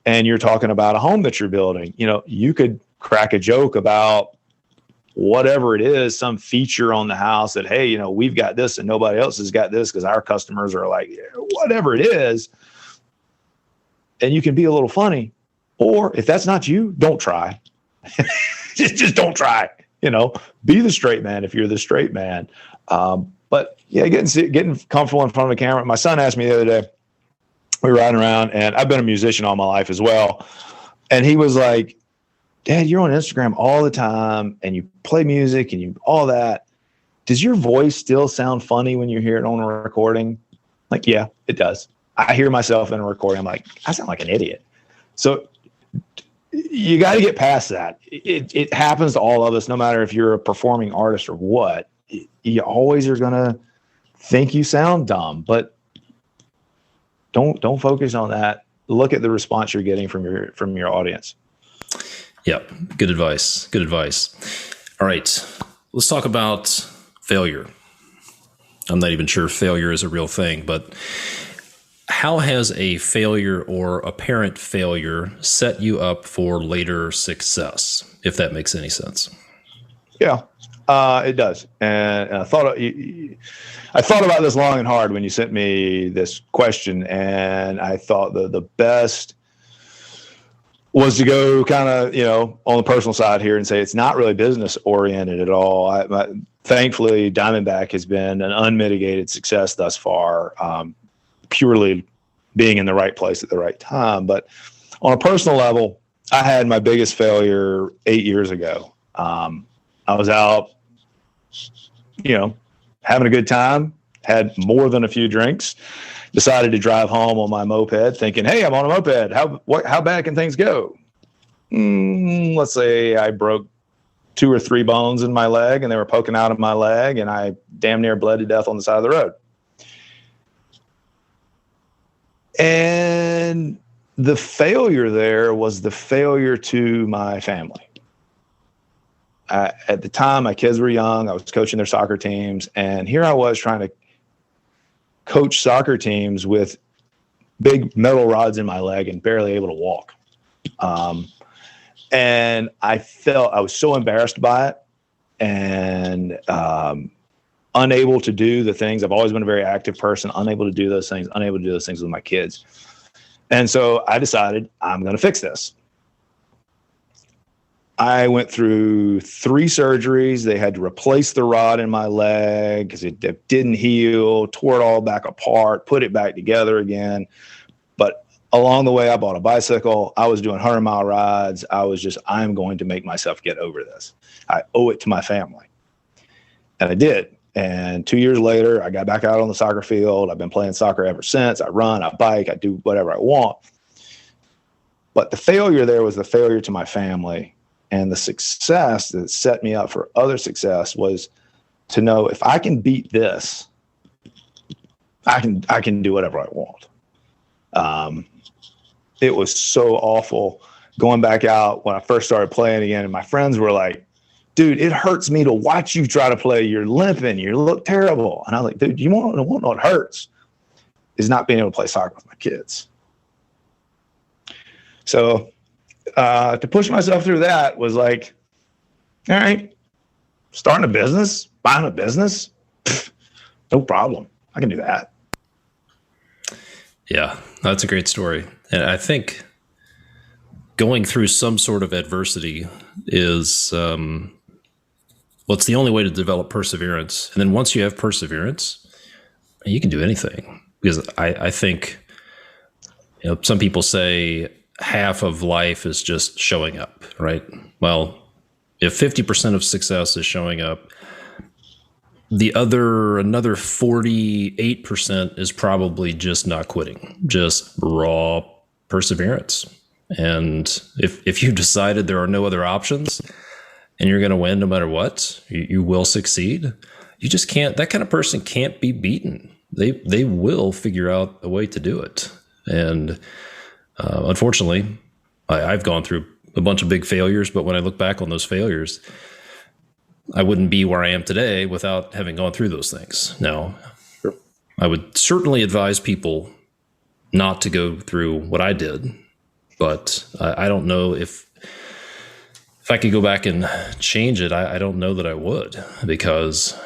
and you're talking about a home that you're building. You could crack a joke about whatever it is, some feature on the house that, hey, we've got this and nobody else has got this because our customers are like, whatever it is. And you can be a little funny. Or if that's not you, don't try. just don't try. Be the straight man if you're the straight man. But yeah, getting comfortable in front of the camera. My son asked me the other day, we were riding around, and I've been a musician all my life as well. And he was like, Dad, you're on Instagram all the time and you play music and all that. Does your voice still sound funny when you hear it on a recording? Like, yeah, it does. I hear myself in a recording. I'm like, I sound like an idiot. So you got to get past that. It happens to all of us, no matter if you're a performing artist or what. You always are going to think you sound dumb, but don't focus on that. Look at the response you're getting from your audience. Yep. Good advice. Good advice. All right. Let's talk about failure. I'm not even sure failure is a real thing, but how has a failure or apparent failure set you up for later success, if that makes any sense? Yeah, it does. And I thought about this long and hard when you sent me this question, and I thought the best was to go kind of, on the personal side here and say it's not really business oriented at all. Thankfully, Diamondback has been an unmitigated success thus far, purely being in the right place at the right time. But on a personal level, I had my biggest failure 8 years ago. I was out, having a good time, had more than a few drinks, decided to drive home on my moped thinking, hey, I'm on a moped. How bad can things go? Let's say I broke 2 or 3 bones in my leg and they were poking out of my leg and I damn near bled to death on the side of the road. And the failure there was the failure to my family. At the time, my kids were young. I was coaching their soccer teams. And here I was trying to coach soccer teams with big metal rods in my leg and barely able to walk. And I was so embarrassed by it and unable to do the things. I've always been a very active person, unable to do those things with my kids. And so I decided I'm going to fix this. I went through 3 surgeries. They had to replace the rod in my leg because it didn't heal, tore it all back apart, put it back together again. But along the way, I bought a bicycle. I was doing 100-mile rides. I'm going to make myself get over this. I owe it to my family. And I did. And 2 years later, I got back out on the soccer field. I've been playing soccer ever since. I run, I bike, I do whatever I want. But the failure there was the failure to my family. And the success that set me up for other success was to know if I can beat this, I can do whatever I want. It was so awful going back out when I first started playing again. And my friends were like, dude, it hurts me to watch you try to play. You're limping. You look terrible. And I was like, dude, you want to know what hurts is not being able to play soccer with my kids. So to push myself through that was like, all right, starting a business, buying a business, no problem. I can do that. Yeah, that's a great story. And I think going through some sort of adversity is, it's the only way to develop perseverance. And then once you have perseverance, you can do anything. Because I think, some people say half of life is just showing up, right? Well, if 50% of success is showing up, another 48% is probably just not quitting, just raw perseverance. And if you've decided there are no other options and you're going to win no matter what, you will succeed. You just can't, that kind of person can't be beaten. They will figure out a way to do it. And unfortunately, I've gone through a bunch of big failures, but when I look back on those failures, I wouldn't be where I am today without having gone through those things. Now, Sure. I would certainly advise people not to go through what I did, but I don't know if I could go back and change it. I don't know that I would, because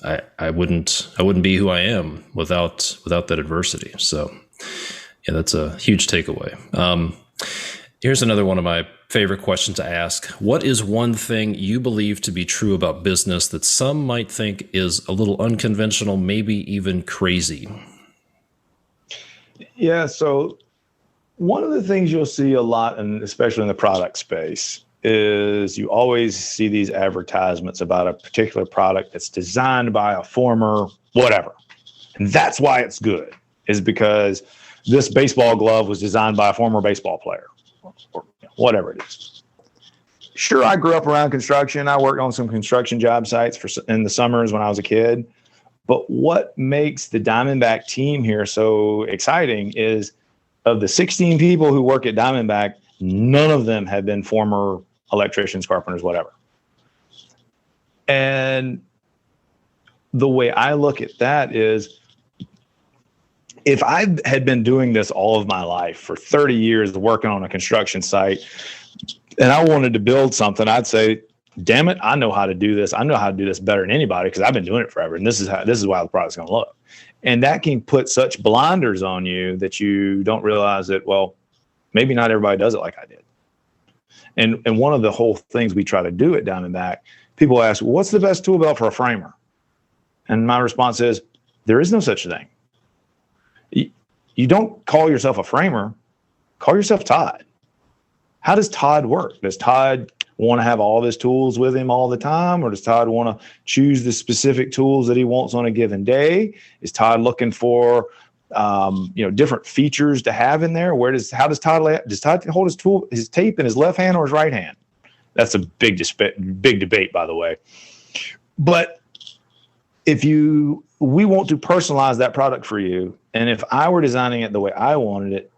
I wouldn't be who I am without that adversity. So yeah, that's a huge takeaway. Here's another one of my favorite questions to ask. What is one thing you believe to be true about business that some might think is a little unconventional, maybe even crazy? Yeah. So one of the things you'll see a lot, and especially in the product space, is you always see these advertisements about a particular product that's designed by a former whatever. And that's why it's good, is because this baseball glove was designed by a former baseball player, or whatever it is. Sure, I grew up around construction. I worked on some construction job sites in the summers when I was a kid. But what makes the Diamondback team here so exciting is, of the 16 people who work at Diamondback, none of them have been former electricians, carpenters, whatever. And the way I look at that is, if I had been doing this all of my life for 30 years, working on a construction site, and I wanted to build something, I'd say, damn it, I know how to do this. I know how to do this better than anybody because I've been doing it forever. And this is why the product's going to look. And that can put such blinders on you that you don't realize that, well, maybe not everybody does it like I did. And one of the whole things we try to do at Diamondback, people ask, well, what's the best tool belt for a framer? And my response is, there is no such thing. You don't call yourself a framer, call yourself Todd. How does Todd work? Does Todd want to have all of his tools with him all the time? Or does Todd want to choose the specific tools that he wants on a given day? Is Todd looking for different features to have in there? How does Todd hold his tape in his left hand or his right hand? That's a big debate, by the way. But we want to personalize that product for you. And if I were designing it the way I wanted it,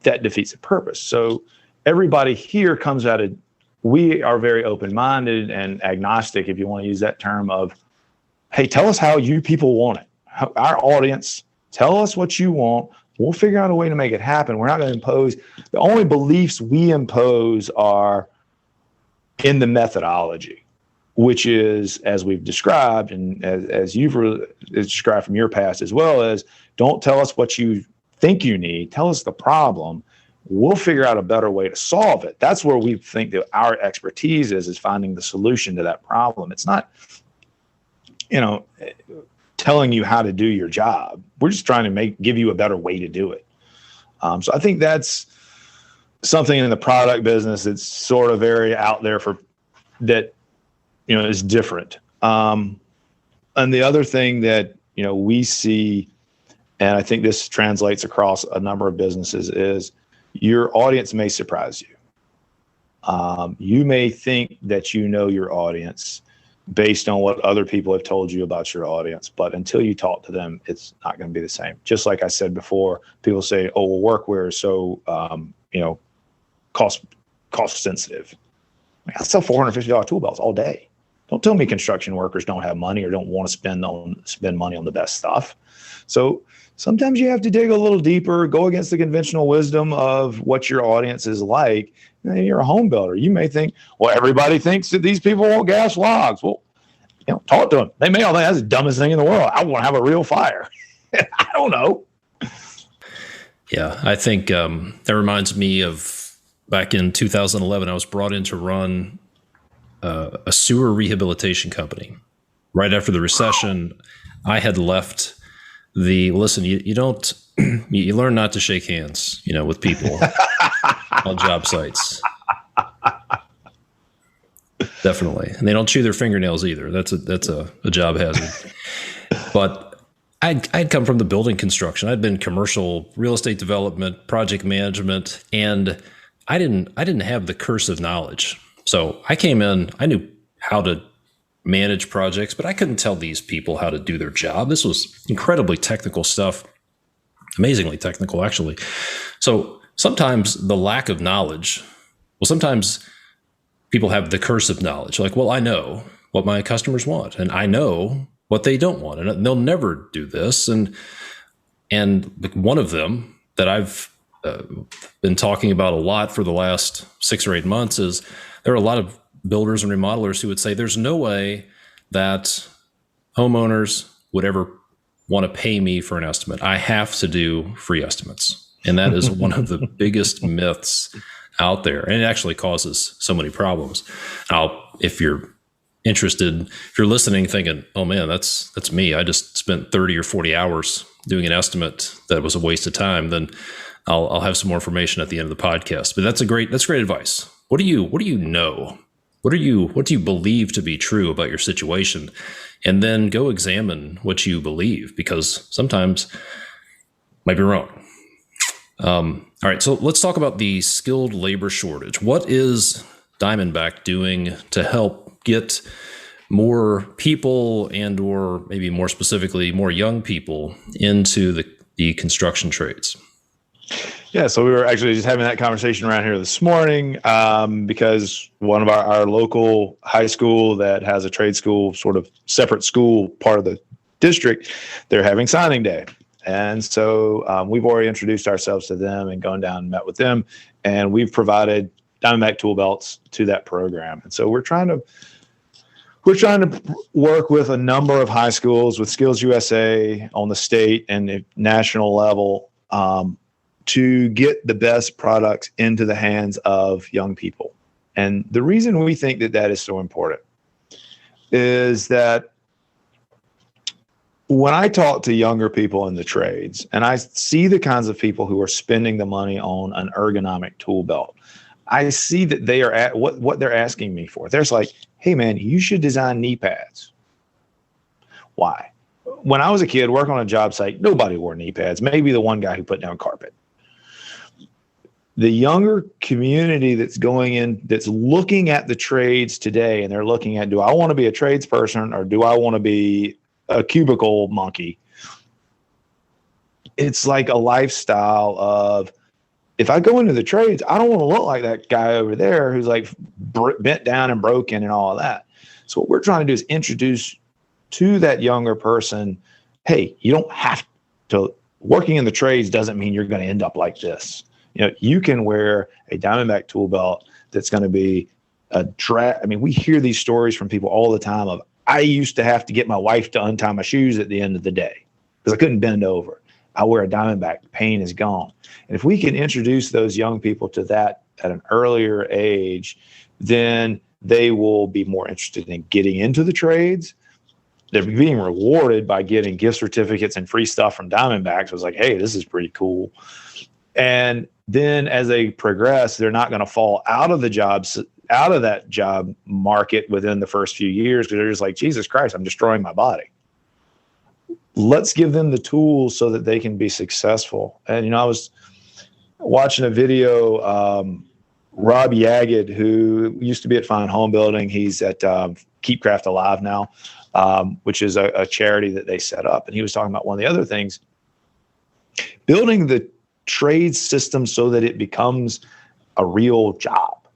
that defeats the purpose. So everybody here comes at it. We are very open-minded and agnostic, if you want to use that term, of, hey, tell us how you people want it. Our audience, tell us what you want. We'll figure out a way to make it happen. We're not going to impose. The only beliefs we impose are in the methodology, which is, as we've described, and as you've described from your past as well, as don't tell us what you think you need. Tell us the problem. We'll figure out a better way to solve it. That's where we think that our expertise is finding the solution to that problem. It's not, telling you how to do your job. We're just trying to give you a better way to do it. So I think that's something in the product business that's sort of very out there is different. And the other thing that, we see, and I think this translates across a number of businesses, is your audience may surprise you. You may think that you know your audience based on what other people have told you about your audience, but until you talk to them, it's not going to be the same. Just like I said before, people say, "Oh, well, workwear is so cost sensitive." I sell $450 tool belts all day. Don't tell me construction workers don't have money or don't want to spend money on the best stuff. So sometimes you have to dig a little deeper, go against the conventional wisdom of what your audience is like. And you're a home builder. You may think, well, everybody thinks that these people want gas logs. Well, talk to them. They may all think that's the dumbest thing in the world. I want to have a real fire. I don't know. Yeah, I think that reminds me of back in 2011, I was brought in to run a sewer rehabilitation company. Right after the recession, I had left listen, you don't, you learn not to shake hands, with people on job sites. Definitely. And they don't chew their fingernails either. That's a job hazard. But I'd come from the building construction. I'd been commercial real estate development, project management, and I didn't have the curse of knowledge. So I came in, I knew how to manage projects, but I couldn't tell these people how to do their job. This was incredibly technical stuff, amazingly technical, actually. So sometimes the lack of knowledge, sometimes people have the curse of knowledge. Like, well, I know what my customers want, and I know what they don't want, and they'll never do this. And one of them that I've been talking about a lot for the last 6 or 8 months is there are a lot of builders and remodelers who would say there's no way that homeowners would ever want to pay me for an estimate. I have to do free estimates. And that is one of the biggest myths out there. And it actually causes so many problems. Now, if you're interested, if you're listening thinking, oh man, that's me, I just spent 30 or 40 hours doing an estimate that was a waste of time, then I'll have some more information at the end of the podcast. But that's great advice. What do you know? What do you believe to be true about your situation? And then go examine what you believe, because sometimes it might be wrong. All right, so let's talk about the skilled labor shortage. What is Diamondback doing to help get more people, and or maybe more specifically, more young people into the construction trades? Yeah, so we were actually just having that conversation around here this morning because one of our local high school that has a trade school, sort of separate school part of the district, they're having signing day. And so we've already introduced ourselves to them and gone down and met with them. And we've provided Diamondback tool belts to that program. And so we're trying to work with a number of high schools with Skills USA on the state and national level to get the best products into the hands of young people. And the reason we think that is so important is that when I talk to younger people in the trades and I see the kinds of people who are spending the money on an ergonomic tool belt, I see that they are at what they're asking me for. There's like, hey man, you should design knee pads. Why? When I was a kid working on a job site, nobody wore knee pads. Maybe the one guy who put down carpet. The younger community that's going in, that's looking at the trades today, and they're looking at, do I want to be a tradesperson or do I want to be a cubicle monkey? It's like a lifestyle of, if I go into the trades, I don't want to look like that guy over there who's like bent down and broken and all of that. So what we're trying to do is introduce to that younger person, hey, you don't have to, working in the trades doesn't mean you're going to end up like this. You know, you can wear a Diamondback tool belt that's going to be a I mean, we hear these stories from people all the time of, I used to have to get my wife to untie my shoes at the end of the day because I couldn't bend over. I wear a Diamondback, pain is gone. And if we can introduce those young people to that at an earlier age, then they will be more interested in getting into the trades. They're being rewarded by getting gift certificates and free stuff from Diamondback. So it's like, hey, this is pretty cool. And then as they progress, they're not going to fall out of that job market within the first few years because they're just like, Jesus Christ, I'm destroying my body. Let's give them the tools so that they can be successful. And, you know, I was watching a video, Rob Yagged, who used to be at Fine Home Building. He's at Keep Craft Alive now, which is a charity that they set up. And he was talking about one of the other things, building the trade system so that it becomes a real job.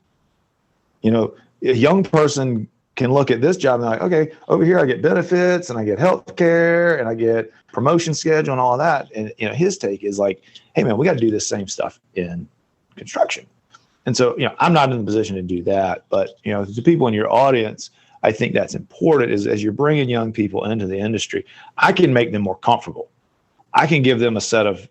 You know, a young person can look at this job and like, okay, over here I get benefits and I get health care and I get promotion schedule and all of that. And, you know, his take is like, hey man, we got to do this same stuff in construction. And so, you know, I'm not in the position to do that, but, you know, the people in your audience, I think that's important is as you're bringing young people into the industry, I can make them more comfortable. I can give them a set of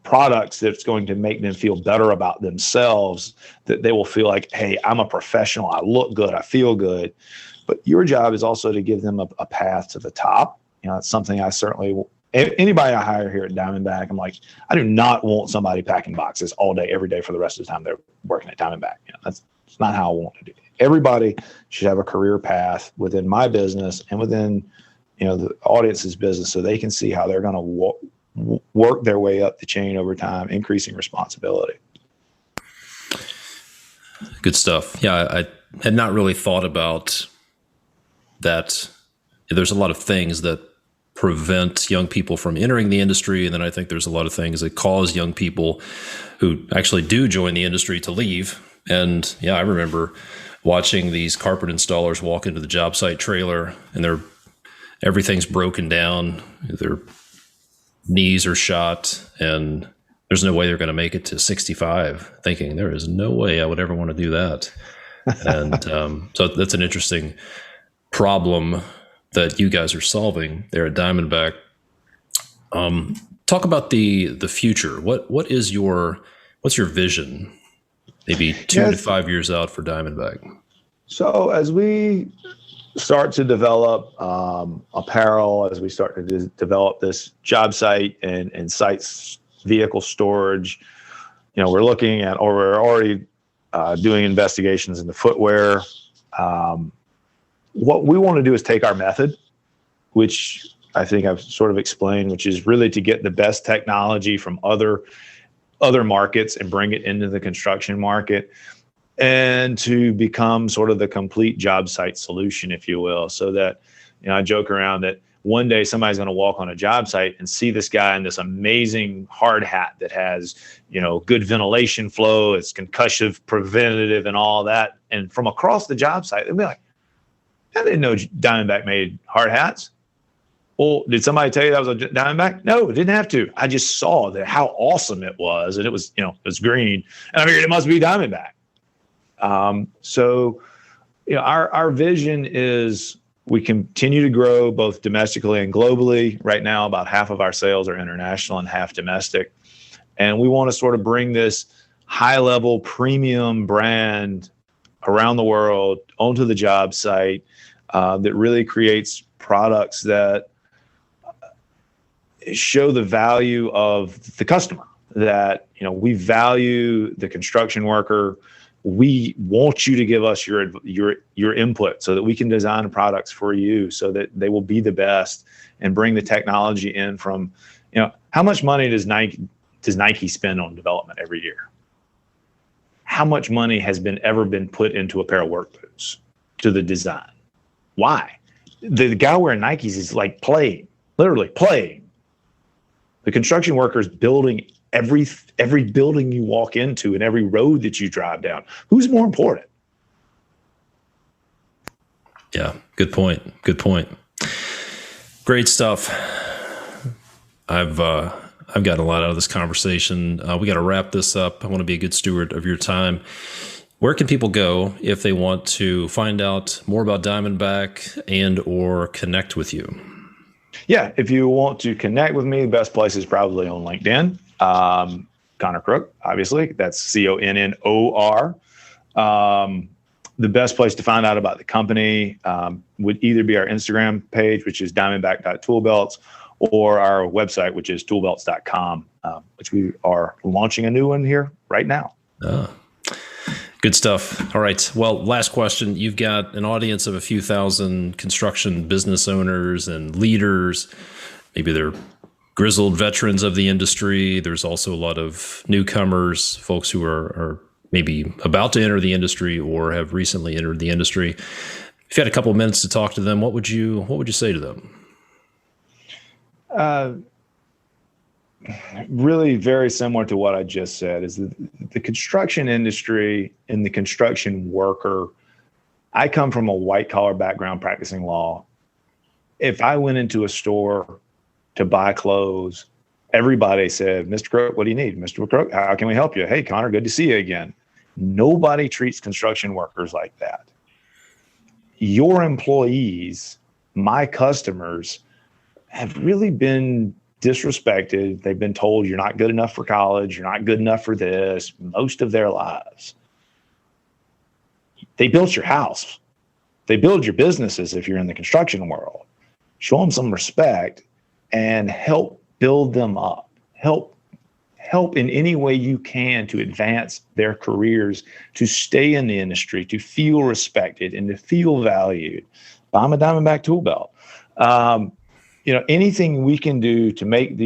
products that's going to make them feel better about themselves, that they will feel like, hey, I'm a professional. I look good. I feel good. But your job is also to give them a path to the top. You know, that's something I certainly will. Anybody I hire here at Diamondback, I'm like, I do not want somebody packing boxes all day, every day for the rest of the time they're working at Diamondback. You know, that's not how I want to do it. Everybody should have a career path within my business and within, you know, the audience's business so they can see how they're going to work their way up the chain over time, increasing responsibility. Good stuff. Yeah, I had not really thought about that. There's a lot of things that prevent young people from entering the industry. And then I think there's a lot of things that cause young people who actually do join the industry to leave. And yeah, I remember watching these carpet installers walk into the job site trailer and they're everything's broken down. Their knees are shot, and there's no way they're going to make it to 65, thinking there is no way I would ever want to do that. And so that's an interesting problem that you guys are solving there at Diamondback. Talk about the future. What's your vision? Maybe 2 to 5 years out for Diamondback. So as we start to develop apparel, as we start to develop this job site and sites vehicle storage, we're looking at, or we're already doing investigations in the footwear. What we want to do is take our method, which I think I've sort of explained, which is really to get the best technology from other markets and bring it into the construction market, and to become sort of the complete job site solution, if you will. So that, I joke around that one day somebody's going to walk on a job site and see this guy in this amazing hard hat that has, good ventilation flow, it's concussive preventative and all that. And from across the job site, they'll be like, I didn't know Diamondback made hard hats. Well, did somebody tell you that was a Diamondback? No, it didn't have to. I just saw that how awesome it was. And it was, it was green. And I figured it must be Diamondback. So, our vision is we continue to grow both domestically and globally. Right now, about half of our sales are international and half domestic. And we want to sort of bring this high-level premium brand around the world onto the job site that really creates products that show the value of the customer, that, we value the construction worker. We want you to give us your input so that we can design products for you so that they will be the best, and bring the technology in from, how much money does Nike spend on development every year? How much money has ever been put into a pair of work boots to the design? Why? The guy wearing Nikes is like playing, literally playing. The construction worker is building every building you walk into and every road that you drive down. Who's more important? Yeah, good point. Good point. Great stuff. I've gotten a lot out of this conversation. We got to wrap this up. I want to be a good steward of your time. Where can people go if they want to find out more about Diamondback and or connect with you? Yeah, if you want to connect with me, the best place is probably on LinkedIn. Connor Crook, obviously. That's Connor. The best place to find out about the company would either be our Instagram page, which is diamondback.toolbelts, or our website, which is toolbelts.com, which we are launching a new one here right now. Good stuff. All right. Well, last question. You've got an audience of a few thousand construction business owners and leaders. Maybe they're grizzled veterans of the industry. There's also a lot of newcomers, folks who are maybe about to enter the industry or have recently entered the industry. If you had a couple of minutes to talk to them, what would you say to them? Really very similar to what I just said, is the construction industry and the construction worker. I come from a white collar background practicing law. If I went into a store to buy clothes, everybody said, Mr. Crook, what do you need? Mr. Crook, how can we help you? Hey, Connor, good to see you again. Nobody treats construction workers like that. Your employees, my customers, have really been disrespected. They've been told you're not good enough for college, you're not good enough for this, most of their lives. They built your house. They build your businesses if you're in the construction world. Show them some respect and help build them up. Help in any way you can to advance their careers, to stay in the industry, to feel respected and to feel valued. I'm a Diamondback tool belt. Anything we can do to make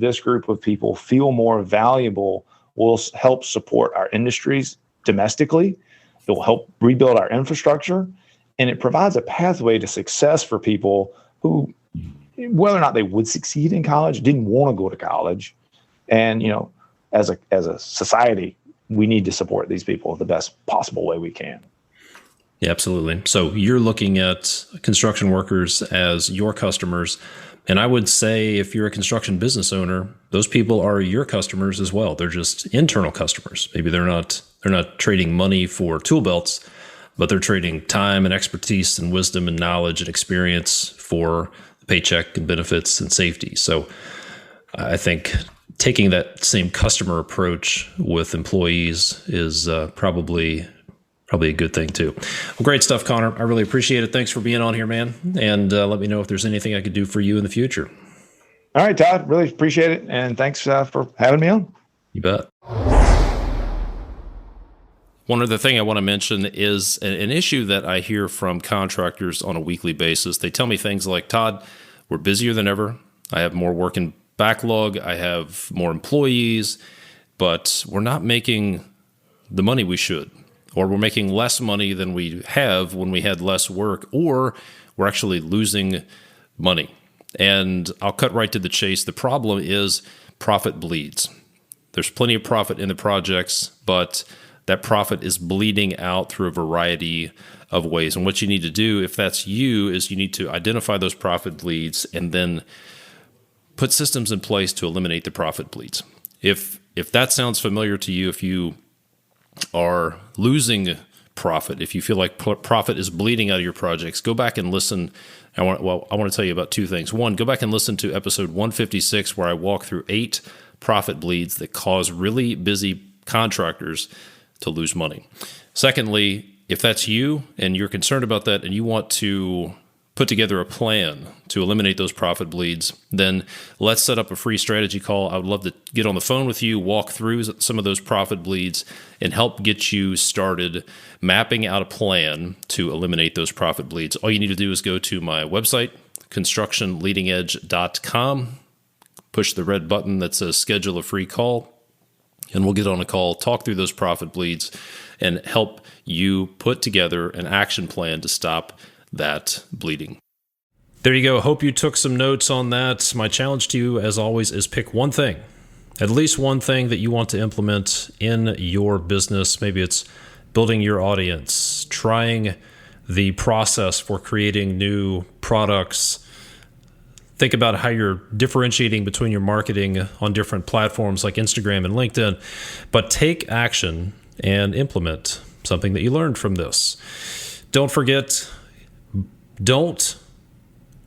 this group of people feel more valuable will help support our industries domestically. It will help rebuild our infrastructure, and it provides a pathway to success for people who, whether or not they would succeed in college, didn't want to go to college. And, as a society, we need to support these people the best possible way we can. Yeah, absolutely. So you're looking at construction workers as your customers. And I would say if you're a construction business owner, those people are your customers as well. They're just internal customers. Maybe they're not trading money for tool belts, but they're trading time and expertise and wisdom and knowledge and experience for the paycheck and benefits and safety. So I think taking that same customer approach with employees is probably a good thing too. Well, great stuff, Connor. I really appreciate it. Thanks for being on here, man. And let me know if there's anything I could do for you in the future. All right, Todd, really appreciate it. And thanks for having me on. You bet. One other thing I want to mention is an issue that I hear from contractors on a weekly basis. They tell me things like, Todd, we're busier than ever. I have more work in backlog. I have more employees, but we're not making the money we should. Or we're making less money than we have when we had less work, or we're actually losing money. And I'll cut right to the chase. The problem is profit bleeds. There's plenty of profit in the projects, but that profit is bleeding out through a variety of ways. And what you need to do, if that's you, is you need to identify those profit bleeds and then put systems in place to eliminate the profit bleeds. If that sounds familiar to you, if you are losing profit, if you feel like profit is bleeding out of your projects, go back and listen. I want to tell you about two things. One, go back and listen to episode 156, where I walk through 8 profit bleeds that cause really busy contractors to lose money. Secondly, if that's you and you're concerned about that and you want to put together a plan to eliminate those profit bleeds, then let's set up a free strategy call. I would love to get on the phone with you, walk through some of those profit bleeds, and help get you started mapping out a plan to eliminate those profit bleeds. All you need to do is go to my website, constructionleadingedge.com, push the red button that says schedule a free call, and we'll get on a call, talk through those profit bleeds, and help you put together an action plan to stop that bleeding. There you go. Hope you took some notes on that. My challenge to you, as always, is pick one thing, at least one thing that you want to implement in your business. Maybe it's building your audience, trying the process for creating new products. Think about how you're differentiating between your marketing on different platforms like Instagram and LinkedIn, but take action and implement something that you learned from this. Don't forget, don't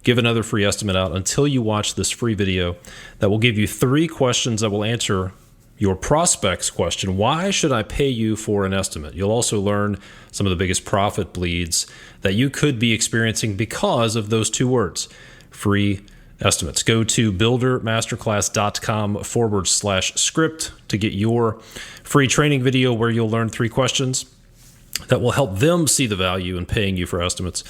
give another free estimate out until you watch this free video that will give you 3 questions that will answer your prospect's question. Why should I pay you for an estimate? You'll also learn some of the biggest profit bleeds that you could be experiencing because of those 2 words, free estimates. Go to buildermasterclass.com/script to get your free training video where you'll learn 3 questions that will help them see the value in paying you for estimates.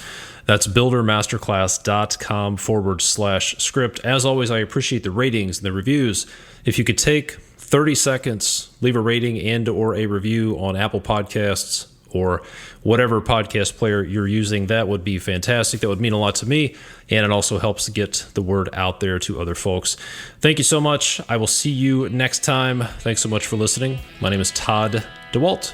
That's buildermasterclass.com/script. As always, I appreciate the ratings and the reviews. If you could take 30 seconds, leave a rating and or a review on Apple Podcasts or whatever podcast player you're using, that would be fantastic. That would mean a lot to me, and it also helps get the word out there to other folks. Thank you so much. I will see you next time. Thanks so much for listening. My name is Todd DeWalt.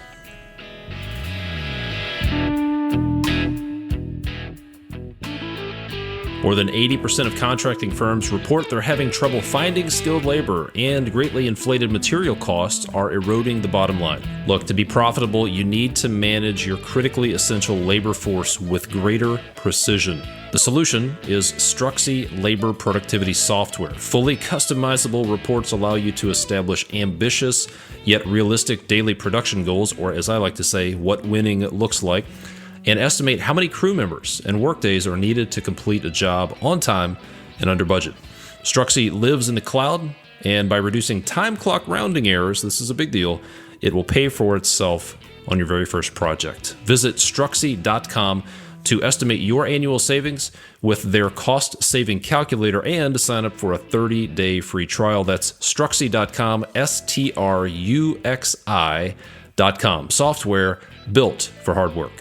More than 80% of contracting firms report they're having trouble finding skilled labor, and greatly inflated material costs are eroding the bottom line. Look, to be profitable, you need to manage your critically essential labor force with greater precision. The solution is Struxy Labor Productivity Software. Fully customizable reports allow you to establish ambitious yet realistic daily production goals, or as I like to say, what winning looks like, and estimate how many crew members and workdays are needed to complete a job on time and under budget. Struxy lives in the cloud, and by reducing time clock rounding errors, this is a big deal, it will pay for itself on your very first project. Visit Struxy.com to estimate your annual savings with their cost-saving calculator and sign up for a 30-day free trial. That's Struxy.com, Struxi.com. Software built for hard work.